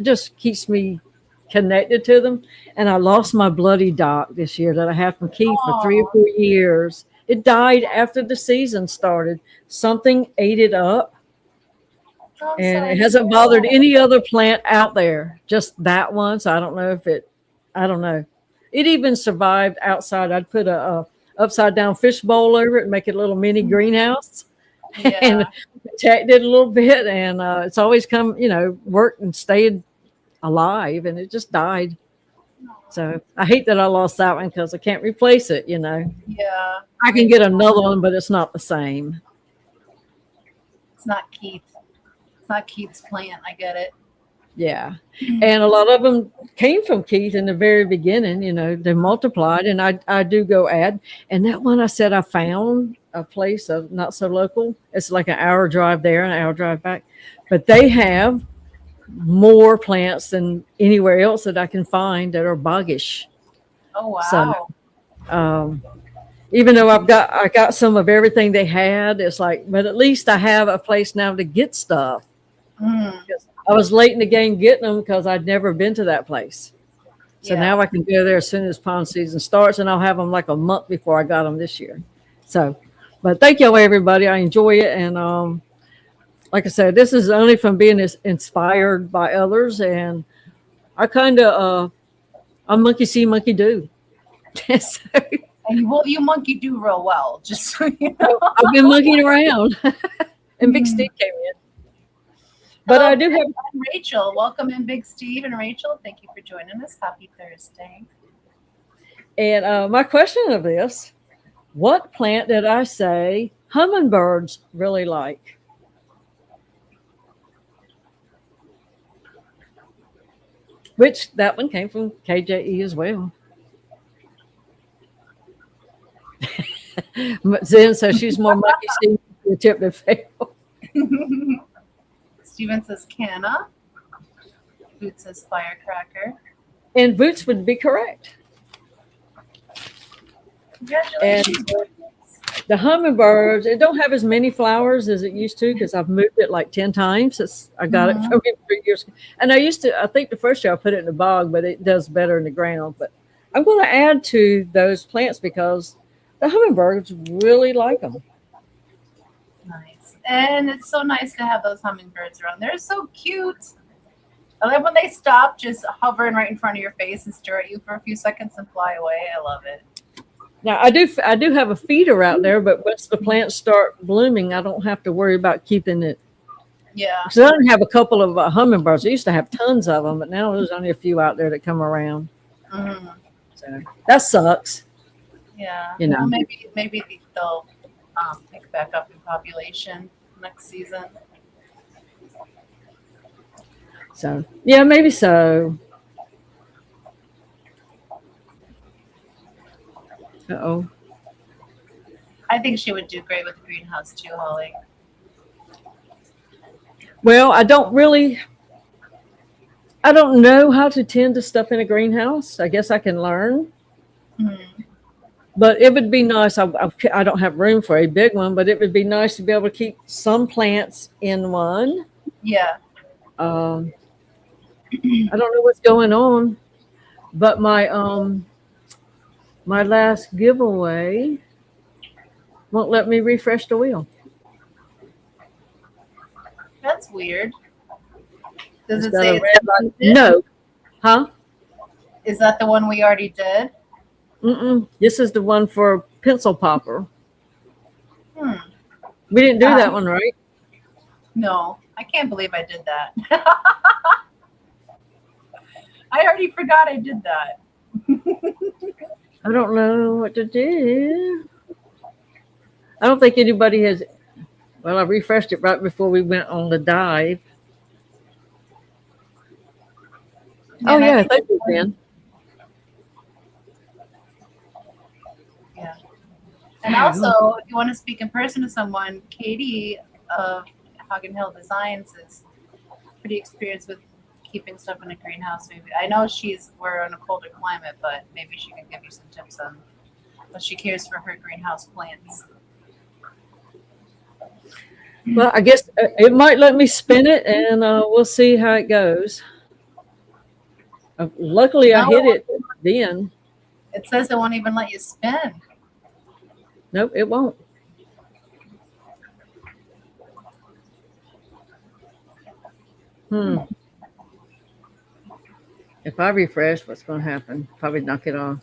Speaker 2: just keeps me connected to them. And I lost my bloody dock this year that I had from Keith for 3 or 4 years. It died after the season started. Something ate it up. And it hasn't bothered any other plant out there, just that one. So I don't know I don't know. It even survived outside. I'd put a upside down fish bowl over it and make it a little mini greenhouse and protect it a little bit. And it's always come, worked and stayed alive, and it just died. So I hate that I lost that one because I can't replace it, Yeah. I can get another one, but it's not the same.
Speaker 1: It's not Keith. It's not Keith's plant. I get it.
Speaker 2: Yeah. And a lot of them came from Keith in the very beginning, they multiplied, and I do go add. And that one I said I found a place of not so local. It's like an hour drive there, an hour drive back. But they have more plants than anywhere else that I can find that are boggish.
Speaker 1: Oh wow.
Speaker 2: So even though I got some of everything they had, it's like, but at least I have a place now to get stuff. I was late in the game getting them because I'd never been to that place. So now I can go there as soon as pond season starts, and I'll have them like a month before I got them this year. So, but thank y'all, everybody. I enjoy it. And like I said, this is only from being inspired by others. And I kind of, I'm monkey see, monkey do. So,
Speaker 1: and well, you monkey do real well, just so you know.
Speaker 2: I've been monkeying around. And Big Steve came in. But I do have.
Speaker 1: I'm Rachel. Welcome in, Big Steve and Rachel. Thank you for joining us. Happy Thursday.
Speaker 2: And my question of this, what plant did I say hummingbirds really like? Which that one came from KJE as well. Zen says she's more monkey see the tip to fail.
Speaker 1: Steven says canna. Boots says firecracker.
Speaker 2: And Boots would be correct.
Speaker 1: Congratulations.
Speaker 2: And the hummingbirds, it don't have as many flowers as it used to because I've moved it like 10 times. I got it from him 3 years ago. And I think the first year I put it in the bog, but it does better in the ground. But I'm going to add to those plants because the hummingbirds really like them.
Speaker 1: Nice. And it's so nice to have those hummingbirds around. They're so cute. I love when they stop just hovering right in front of your face and stare at you for a few seconds and fly away. I love it.
Speaker 2: Now, I do have a feeder out there, but once the plants start blooming, I don't have to worry about keeping it.
Speaker 1: Yeah.
Speaker 2: So I only have a couple of hummingbirds. I used to have tons of them, but now there's only a few out there that come around. So that sucks.
Speaker 1: Yeah.
Speaker 2: You know.
Speaker 1: Well, maybe they'll pick back up in population next season.
Speaker 2: So yeah, maybe so. Uh-oh.
Speaker 1: I think she would do great with the greenhouse too, Holly.
Speaker 2: Well, I don't know how to tend to stuff in a greenhouse. I guess I can learn.
Speaker 1: Hmm.
Speaker 2: But it would be nice. I don't have room for a big one, but it would be nice to be able to keep some plants in one.
Speaker 1: Yeah.
Speaker 2: Um, I don't know what's going on, but my last giveaway won't let me refresh the wheel.
Speaker 1: That's weird. Does
Speaker 2: It's
Speaker 1: it
Speaker 2: got
Speaker 1: say
Speaker 2: a
Speaker 1: it's
Speaker 2: red light. No, huh?
Speaker 1: Is that the one we already did?
Speaker 2: This is the one for pencil popper.
Speaker 1: Hmm.
Speaker 2: We didn't do that one, right?
Speaker 1: No, I can't believe I did that. I already forgot I did that.
Speaker 2: I don't know what to do. I don't think anybody has. Well, I refreshed it right before we went on the dive.
Speaker 1: Man,
Speaker 2: Yeah, thank you, Ben.
Speaker 1: Yeah. And also, if you want to speak in person to someone, Katie of Hagen Hill Designs is pretty experienced with keeping stuff in a greenhouse. Maybe I know we're in a colder climate, but maybe she can give you some tips on what she cares for her greenhouse plants.
Speaker 2: Well, I guess it might let me spin it, and we'll see how it goes. Luckily, I hit it then.
Speaker 1: It says it won't even let you spin.
Speaker 2: Nope, it won't. If I refresh, what's going to happen? Probably knock it off.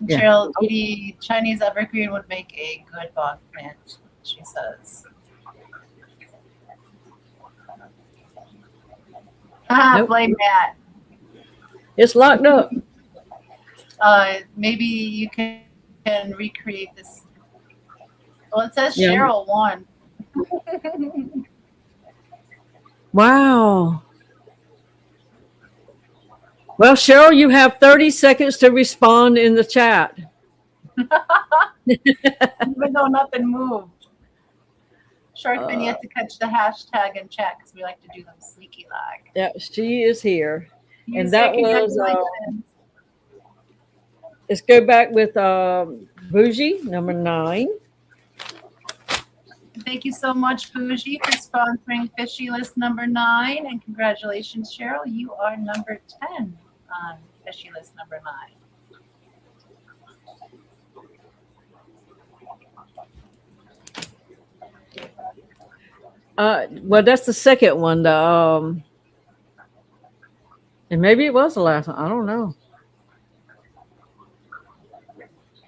Speaker 2: Yeah.
Speaker 1: Cheryl, the Chinese evergreen would make a good bog plant, she says.
Speaker 2: Nope.
Speaker 1: Blame Matt.
Speaker 2: It's locked up.
Speaker 1: Maybe you can recreate this. Well, it says
Speaker 2: Yeah.
Speaker 1: Cheryl won.
Speaker 2: Wow. Well, Cheryl, you have 30 seconds to respond in the chat.
Speaker 1: Even though nothing moved. Sharkfin yet to catch the hashtag in chat because we like to do them sneaky like.
Speaker 2: Yeah, she is here.
Speaker 1: You
Speaker 2: And
Speaker 1: say
Speaker 2: that was,
Speaker 1: congratulations.
Speaker 2: let's go back with Bougie, number 9.
Speaker 1: Thank you so much, Bougie, for sponsoring Fishy List number 9. And congratulations, Cheryl. You are number 10 on Fishy List number 9.
Speaker 2: Well, that's the second one. And maybe it was the last one. I don't know.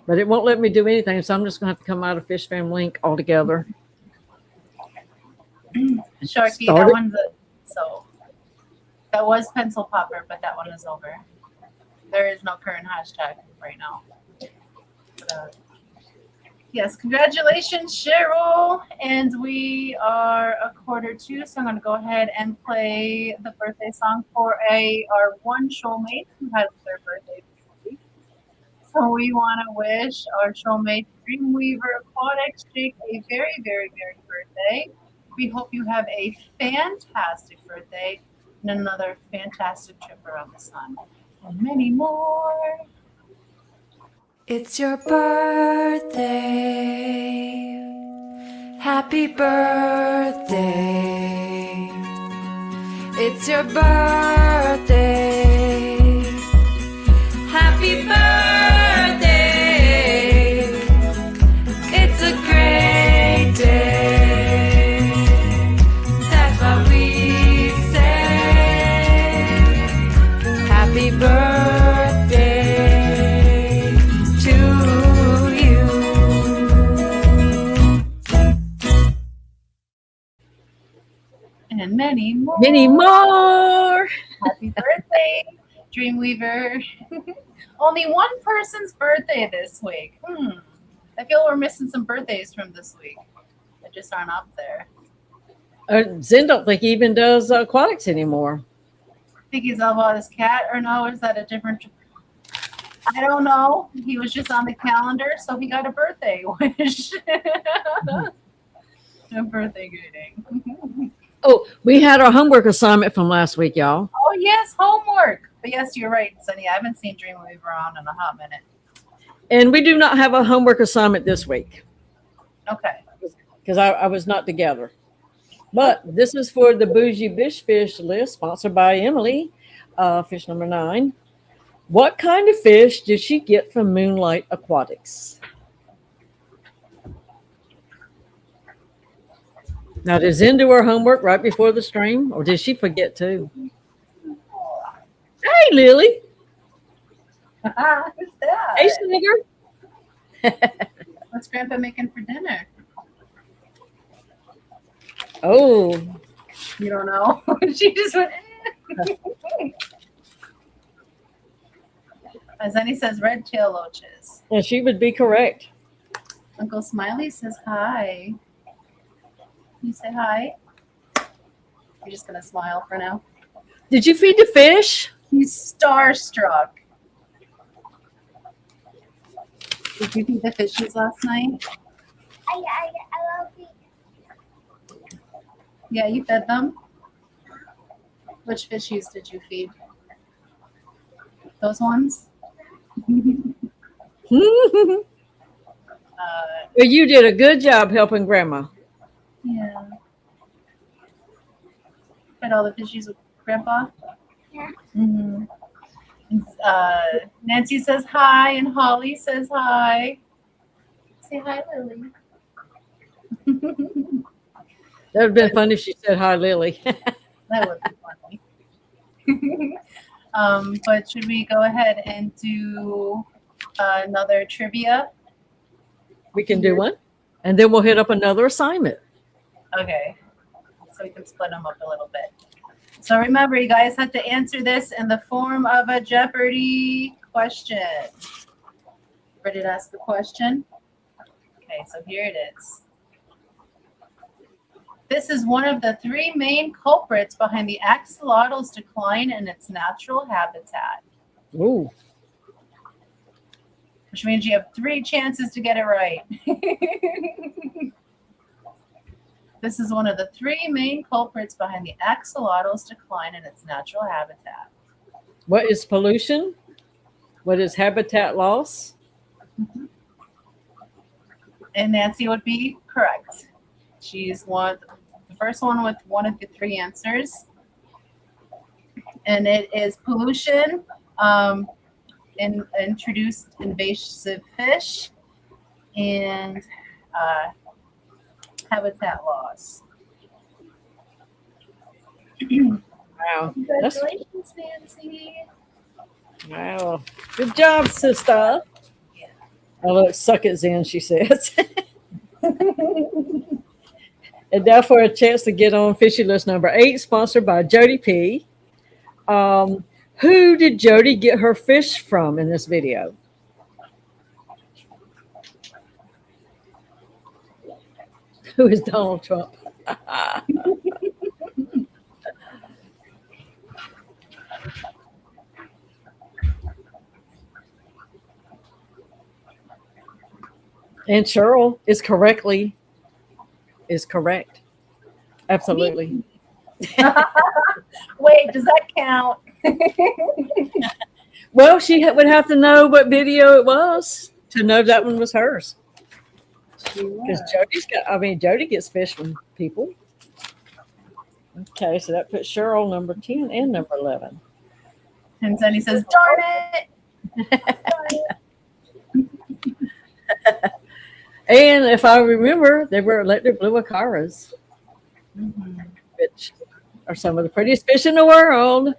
Speaker 2: But it won't let me do anything, so I'm just going to have to come out of Fish Fam Link altogether.
Speaker 1: Sharky, that one's so that was pencil popper, but that one is over. There is no current hashtag right now. But, yes, congratulations, Cheryl. And we are 1:45, so I'm going to go ahead and play the birthday song for our one showmate who has their birthday this week. So we want to wish our showmate Dreamweaver Aquatics Jake a very, very, very birthday. We hope you have a fantastic birthday and another fantastic trip around the sun. And many more.
Speaker 4: It's your birthday. Happy birthday. It's your birthday. Happy birthday. It's a great day. That's what we say. Happy birthday to you.
Speaker 1: And many more.
Speaker 2: Many more.
Speaker 1: Happy birthday, Dreamweaver. Only one person's birthday this week. I feel we're missing some birthdays from this week. I just aren't up there.
Speaker 2: Zen don't think he even does aquatics anymore.
Speaker 1: I think he's all about his cat, or no? Is that a different? I don't know. He was just on the calendar, so he got a birthday wish. A birthday greeting.
Speaker 2: Oh, we had our homework assignment from last week, y'all.
Speaker 1: Oh yes, homework. But yes, you're right, Sunny. I haven't seen Dreamweaver on in a hot minute.
Speaker 2: And we do not have a homework assignment this week
Speaker 1: Okay.
Speaker 2: because I was not together. But this is for the Bougie Bish Fish list, sponsored by Emily, fish number 9. What kind of fish did she get from Moonlight Aquatics? Now, did Zen do her homework right before the stream, or did she forget too? Hey, Lily.
Speaker 1: Who's that?
Speaker 2: Hey, Snigger.
Speaker 1: What's Grandpa making for dinner?
Speaker 2: Oh,
Speaker 1: You don't know. She just went. As Annie says, red tail loaches.
Speaker 2: and she would be correct.
Speaker 1: Uncle Smiley says hi. You say hi. You're just gonna smile for now.
Speaker 2: Did you feed the fish?
Speaker 1: He's starstruck. Did you feed the fishies last night?
Speaker 5: I love it.
Speaker 1: Yeah, you fed them. Which fishies did you feed? Those ones?
Speaker 2: Well, you did a good job helping Grandma.
Speaker 1: Yeah. Fed all the fishies with Grandpa?
Speaker 5: Yeah.
Speaker 1: Mm-hmm. Nancy says hi, and Holly says hi. Say hi, Lily.
Speaker 2: That would have been funny if she said hi, Lily.
Speaker 1: That would be funny. But should we go ahead and do another trivia?
Speaker 2: We can do one, and then we'll hit up another assignment.
Speaker 1: Okay. So we can split them up a little bit. So remember, you guys have to answer this in the form of a Jeopardy question. Ready to ask a question? Okay, so here it is. This is one of the 3 main culprits behind the axolotl's decline in its natural habitat,
Speaker 2: Ooh,
Speaker 1: which means you have 3 chances to get it right. This is one of the 3 main culprits behind the axolotl's decline in its natural habitat.
Speaker 2: what is pollution? What is habitat loss?
Speaker 1: And Nancy would be correct. She's the first one with one of the 3 answers. And it is pollution, introduced invasive fish, and habitat loss.
Speaker 2: Wow, that's
Speaker 1: Congratulations, Nancy.
Speaker 2: wow. Good job, sister. Oh, look, suck it, Zen, she says. And now for a chance to get on Fishy List number 8, sponsored by Jody P. Who did Jody get her fish from in this video? Who is Donald Trump? And Cheryl is correct. Absolutely.
Speaker 1: Wait, does that count?
Speaker 2: Well, she would have to know what video it was to know that one was hers. Because Jody gets fish from people. Okay, so that puts Cheryl number 10 and number 11.
Speaker 1: And then he says, darn it.
Speaker 2: And if I remember, they were electric blue acaras, which are some of the prettiest fish in the world.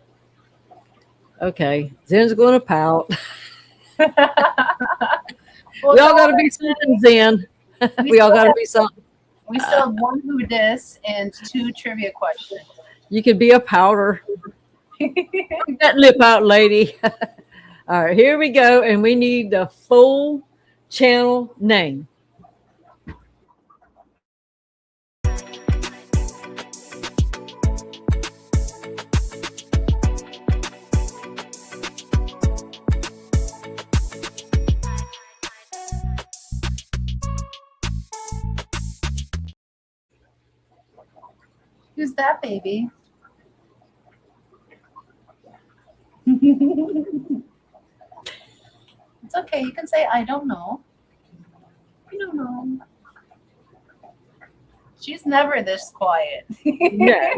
Speaker 2: Okay, Zen's going to pout.
Speaker 1: Well,
Speaker 2: We all got to be something, Zen. We all got to be something.
Speaker 1: We still have 1 who dis and 2 trivia questions.
Speaker 2: You could be a powder. Put that lip out, lady. All right, here we go. And we need the full channel name.
Speaker 1: Who's that baby? It's okay. You can say, I don't know. I don't know. She's never this quiet.
Speaker 2: Yeah,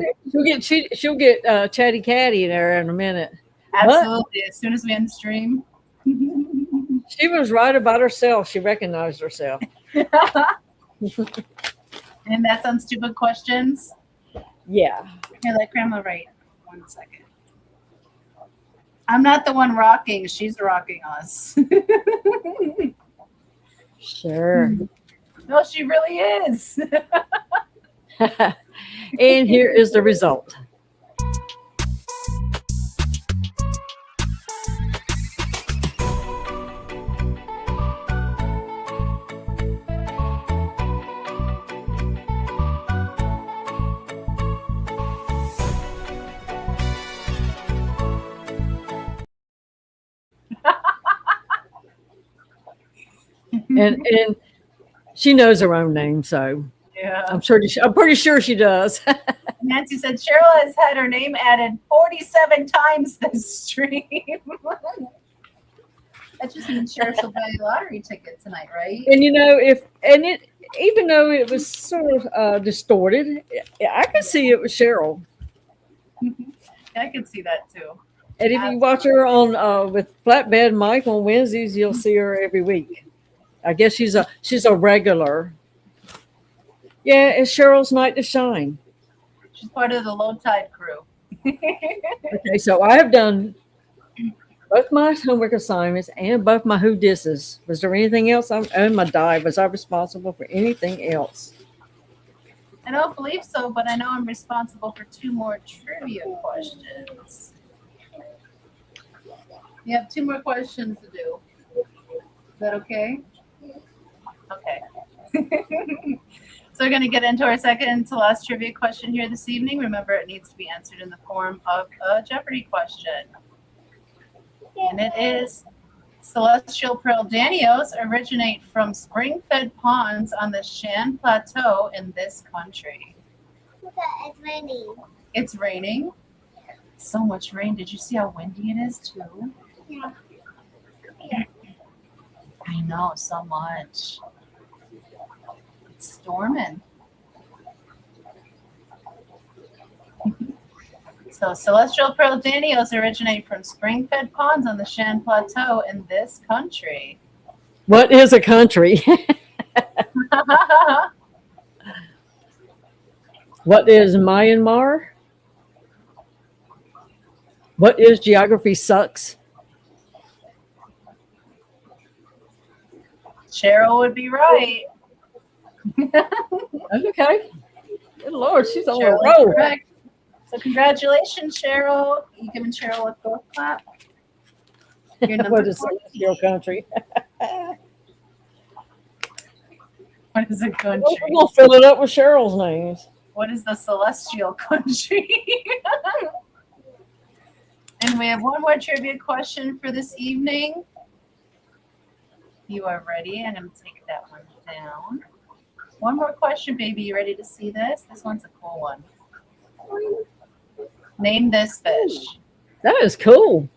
Speaker 2: she'll get chatty catty there in a minute.
Speaker 1: Absolutely. As soon as we end stream.
Speaker 2: She was right about herself. She recognized herself.
Speaker 1: And that's on stupid questions.
Speaker 2: Yeah.
Speaker 1: Here, let Grandma write. 1 second. I'm not the one rocking. She's rocking us.
Speaker 2: Sure.
Speaker 1: No, she really is.
Speaker 2: And here is the result. And she knows her own name, so
Speaker 1: Yeah.
Speaker 2: I'm pretty sure she does.
Speaker 1: Nancy said Cheryl has had her name added 47 times this stream. That just means Cheryl will buy a lottery ticket tonight, right?
Speaker 2: And even though it was sort of distorted, I could see it was Cheryl.
Speaker 1: I can see that too.
Speaker 2: And if you watch her on with Flatbed Mike on Wednesdays, you'll see her every week. I guess she's a regular. Yeah, it's Cheryl's night to shine.
Speaker 1: She's part of the low tide crew.
Speaker 2: Okay, so I have done both my homework assignments and both my who disses. Was there anything else? And my dive. Was I responsible for anything else?
Speaker 1: I don't believe so, but I know I'm responsible for 2 more trivia questions. You have 2 more questions to do. Is that okay? Okay. So we're going to get into our second to last trivia question here this evening. Remember, it needs to be answered in the form of a Jeopardy question. And it is, celestial pearl danios originate from spring-fed ponds on the Shan Plateau in this country.
Speaker 5: It's raining.
Speaker 1: It's raining. So much rain. Did you see how windy it is too?
Speaker 5: Yeah.
Speaker 1: I know, so much. It's storming. So celestial pearl danios originate from spring-fed ponds on the Shan Plateau in this country.
Speaker 2: What is a country? What is Myanmar? What is geography sucks?
Speaker 1: Cheryl would be right.
Speaker 2: That's okay. Good Lord, she's on a
Speaker 1: Cheryl is
Speaker 2: roll.
Speaker 1: correct. So congratulations, Cheryl. You giving Cheryl a golf clap? You're number
Speaker 2: What is
Speaker 1: 14.
Speaker 2: celestial country?
Speaker 1: What is a
Speaker 2: We're
Speaker 1: country?
Speaker 2: gonna fill it up with Cheryl's names.
Speaker 1: What is the celestial country? And we have one more trivia question for this evening. You are ready. I'm going to take that one down. One more question, baby. You ready to see this? This one's a cool one. Name this fish.
Speaker 2: That is cool.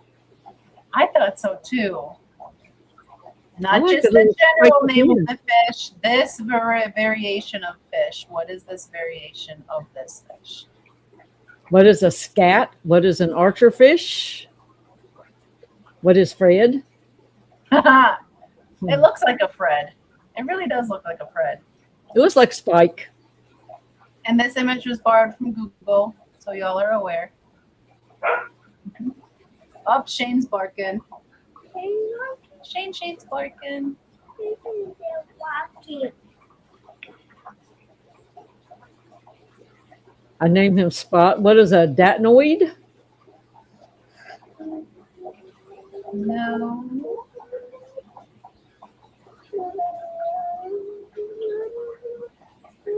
Speaker 1: I thought so too.
Speaker 2: I
Speaker 1: Not
Speaker 2: like
Speaker 1: just
Speaker 2: the
Speaker 1: the
Speaker 2: little
Speaker 1: general
Speaker 2: spike
Speaker 1: name of
Speaker 2: of
Speaker 1: the fish, this variation of fish. What is this variation of this fish?
Speaker 2: What is a scat? What is an archer fish? What is Fred?
Speaker 1: It looks like a Fred. It really does look like a Fred.
Speaker 2: It looks like Spike.
Speaker 1: And this image was borrowed from Google, so y'all are aware. Oh, Shane's barking. Shane's barking.
Speaker 2: I named him Spot. What is a datnoid?
Speaker 1: No.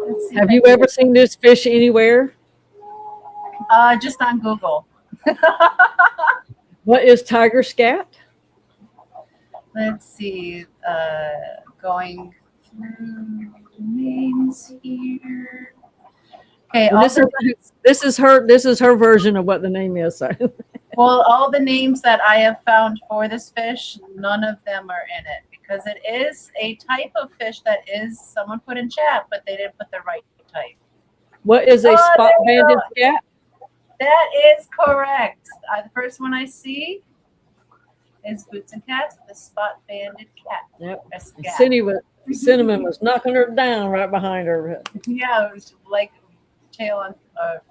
Speaker 1: Let's see
Speaker 2: Have
Speaker 1: if
Speaker 2: you
Speaker 1: I
Speaker 2: ever seen this fish anywhere?
Speaker 1: just on Google.
Speaker 2: What is tiger scat?
Speaker 1: Let's see. Going through names here. Okay,
Speaker 2: And this is her version of what the name is. So.
Speaker 1: well, all the names that I have found for this fish, none of them are in it because it is a type of fish that is someone put in chat, but they didn't put the right type.
Speaker 2: What is a
Speaker 1: Oh,
Speaker 2: spot
Speaker 1: there you
Speaker 2: banded
Speaker 1: go.
Speaker 2: scat?
Speaker 1: That is correct. The first one I see is Boots and Cats, the spot banded cat.
Speaker 2: Yep.
Speaker 1: A scat.
Speaker 2: Cinnamon was knocking her down right behind her.
Speaker 1: Yeah, it was like tail on,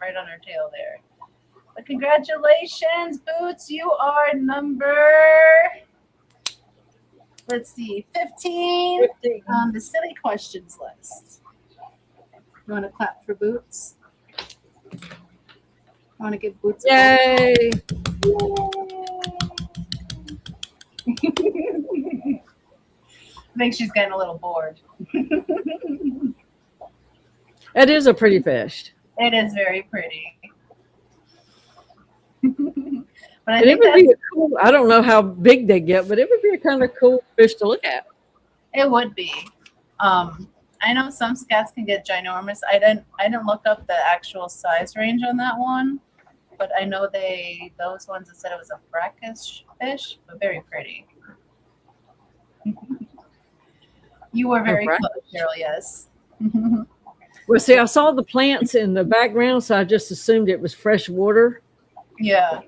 Speaker 1: right on her tail there. But congratulations, Boots. You are number, let's see, 15 on the silly questions list. You want to clap for Boots? I want to give Boots a
Speaker 2: Yay!
Speaker 1: I think she's getting a little bored.
Speaker 2: It is a pretty fish.
Speaker 1: It is very pretty. But I
Speaker 2: And it
Speaker 1: think
Speaker 2: would be a cool, I don't know how big they get, but it would be a kind of cool fish to look at.
Speaker 1: it would be. I know some scats can get ginormous. I didn't look up the actual size range on that one, but I know those ones that said it was a brackish fish, but very pretty. You were very close, Cheryl, yes.
Speaker 2: Well, see, I saw the plants in the background, so I just assumed it was fresh water.
Speaker 1: Yeah.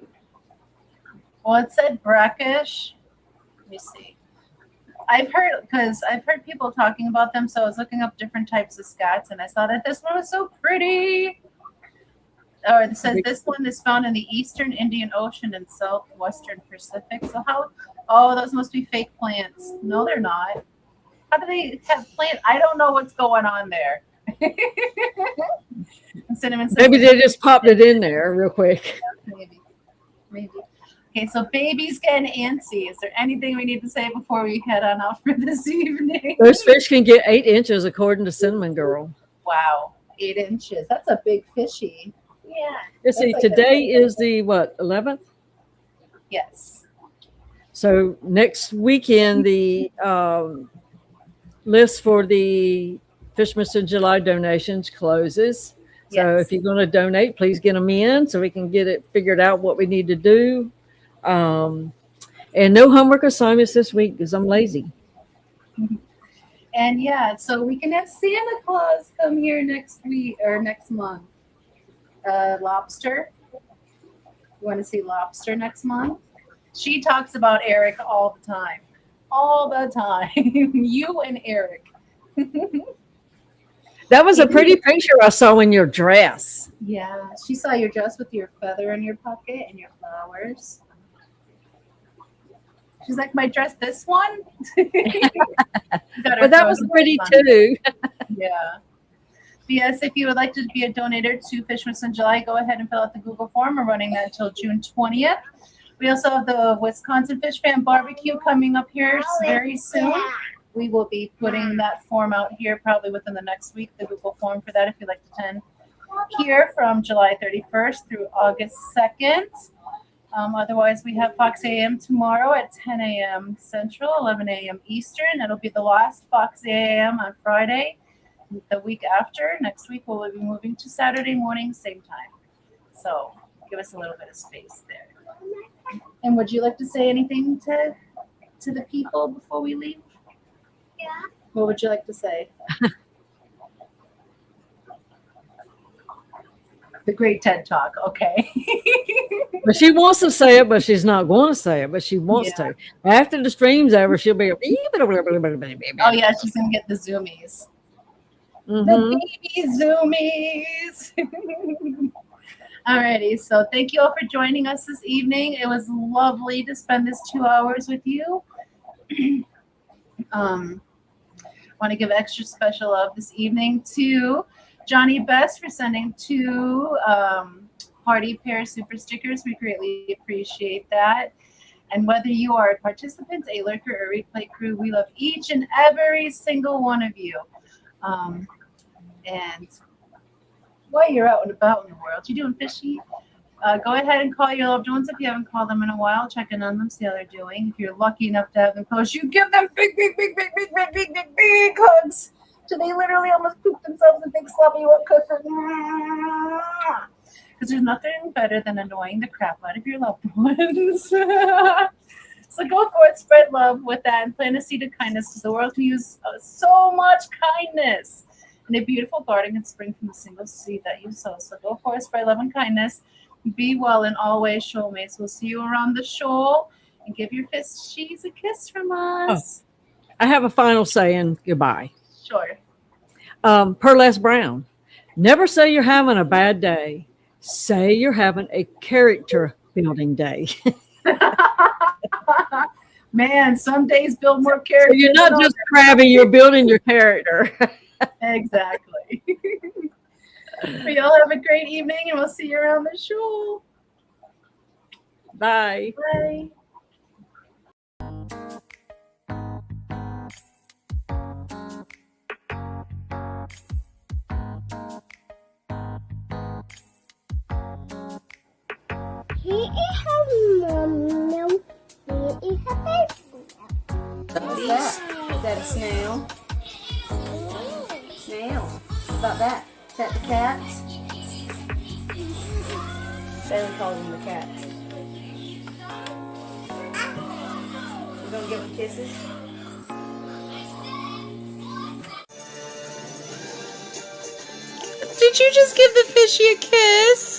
Speaker 1: Well, it said brackish. Let me see. I've heard people talking about them, so I was looking up different types of scats, and I saw that this one was so pretty. Or it says this one is found in the eastern Indian Ocean and southwestern Pacific. So those must be fake plants. No, they're not. How do they have plants? I don't know what's going on there. Cinnamon says,
Speaker 2: Maybe they just popped it in there real quick.
Speaker 1: Maybe. Okay, so baby's getting antsy. Is there anything we need to say before we head on out for this evening?
Speaker 2: Those fish can get 8 inches, according to Cinnamon Girl.
Speaker 1: Wow, 8 inches. That's a big fishy. Yeah.
Speaker 2: Let's see, today is the, 11th?
Speaker 1: Yes.
Speaker 2: So next weekend, the list for the Fishmas in July donations closes. So if you're going to donate, please get them in so we can get it figured out what we need to do. And no homework assignments this week because I'm lazy.
Speaker 1: And yeah, so we can have Santa Claus come here next week or next month. Lobster. You want to see Lobster next month? She talks about Eric all the time. All the time. You and Eric.
Speaker 2: That was a pretty picture I saw in your dress.
Speaker 1: Yeah, she saw your dress with your feather in your pocket and your flowers. She's like, my dress, this one?
Speaker 2: But that was pretty too.
Speaker 1: Yeah. Yes, if you would like to be a donator to Fishmas in July, go ahead and fill out the Google form. We're running that until June 20th. We also have the Wisconsin Fish Fan Barbecue coming up here very soon. We will be putting that form out here probably within the next week, the Google form for that if you'd like to attend here from July 31st through August 2nd. Otherwise, we have Fox AM tomorrow at 10 a.m. Central, 11 a.m. Eastern. It'll be the last Fox AM on Friday. The week after, next week, we'll be moving to Saturday morning, same time. So give us a little bit of space there. And would you like to say anything to the people before we leave?
Speaker 5: Yeah.
Speaker 1: What would you like to say? The great TED Talk. Okay.
Speaker 2: But she wants to say it, but she's not going to say it, but she wants to. After the stream's over, she'll be.
Speaker 1: Oh, yeah, she's going to get the zoomies. The baby zoomies. Alrighty, so thank you all for joining us this evening. It was lovely to spend this 2 hours with you. Want to give extra special love this evening to Johnny Best for sending 2 party pair super stickers. We greatly appreciate that. And whether you are a participant, a lurker, or replay crew, we love each and every single one of you. And while you're out and about in the world, you're doing fishy, go ahead and call your loved ones if you haven't called them in a while. Check in on them, see how they're doing. If you're lucky enough to have them close, you give them big hugs. So they literally almost poop themselves in big sloppy wet kisses. Because there's nothing better than annoying the crap out of your loved ones. So go for it, spread love with that, and plant a seed of kindness, because the world can use so much kindness. And a beautiful garden can spring from the single seed that you sow. So go for it, spread love and kindness. Be well and always, shoalmates. We'll see you around the shoal, and give your fishies a kiss from us.
Speaker 2: Oh, I have a final saying goodbye.
Speaker 1: Sure.
Speaker 2: Per Les Brown, never say you're having a bad day. Say you're having a character building day.
Speaker 1: Man, some days build more character.
Speaker 2: So you're not just crabby, you're building your character.
Speaker 1: Exactly. Well, y'all have a great evening, and we'll see you around the show.
Speaker 2: Bye.
Speaker 1: Bye.
Speaker 5: Here is her mom milk. Here is her baby.
Speaker 6: What's that? Is that a snail? Snail. What about that? Is that the cat? Bailey calls them the cats. You gonna give them kisses?
Speaker 4: Did you just give the fishy a kiss?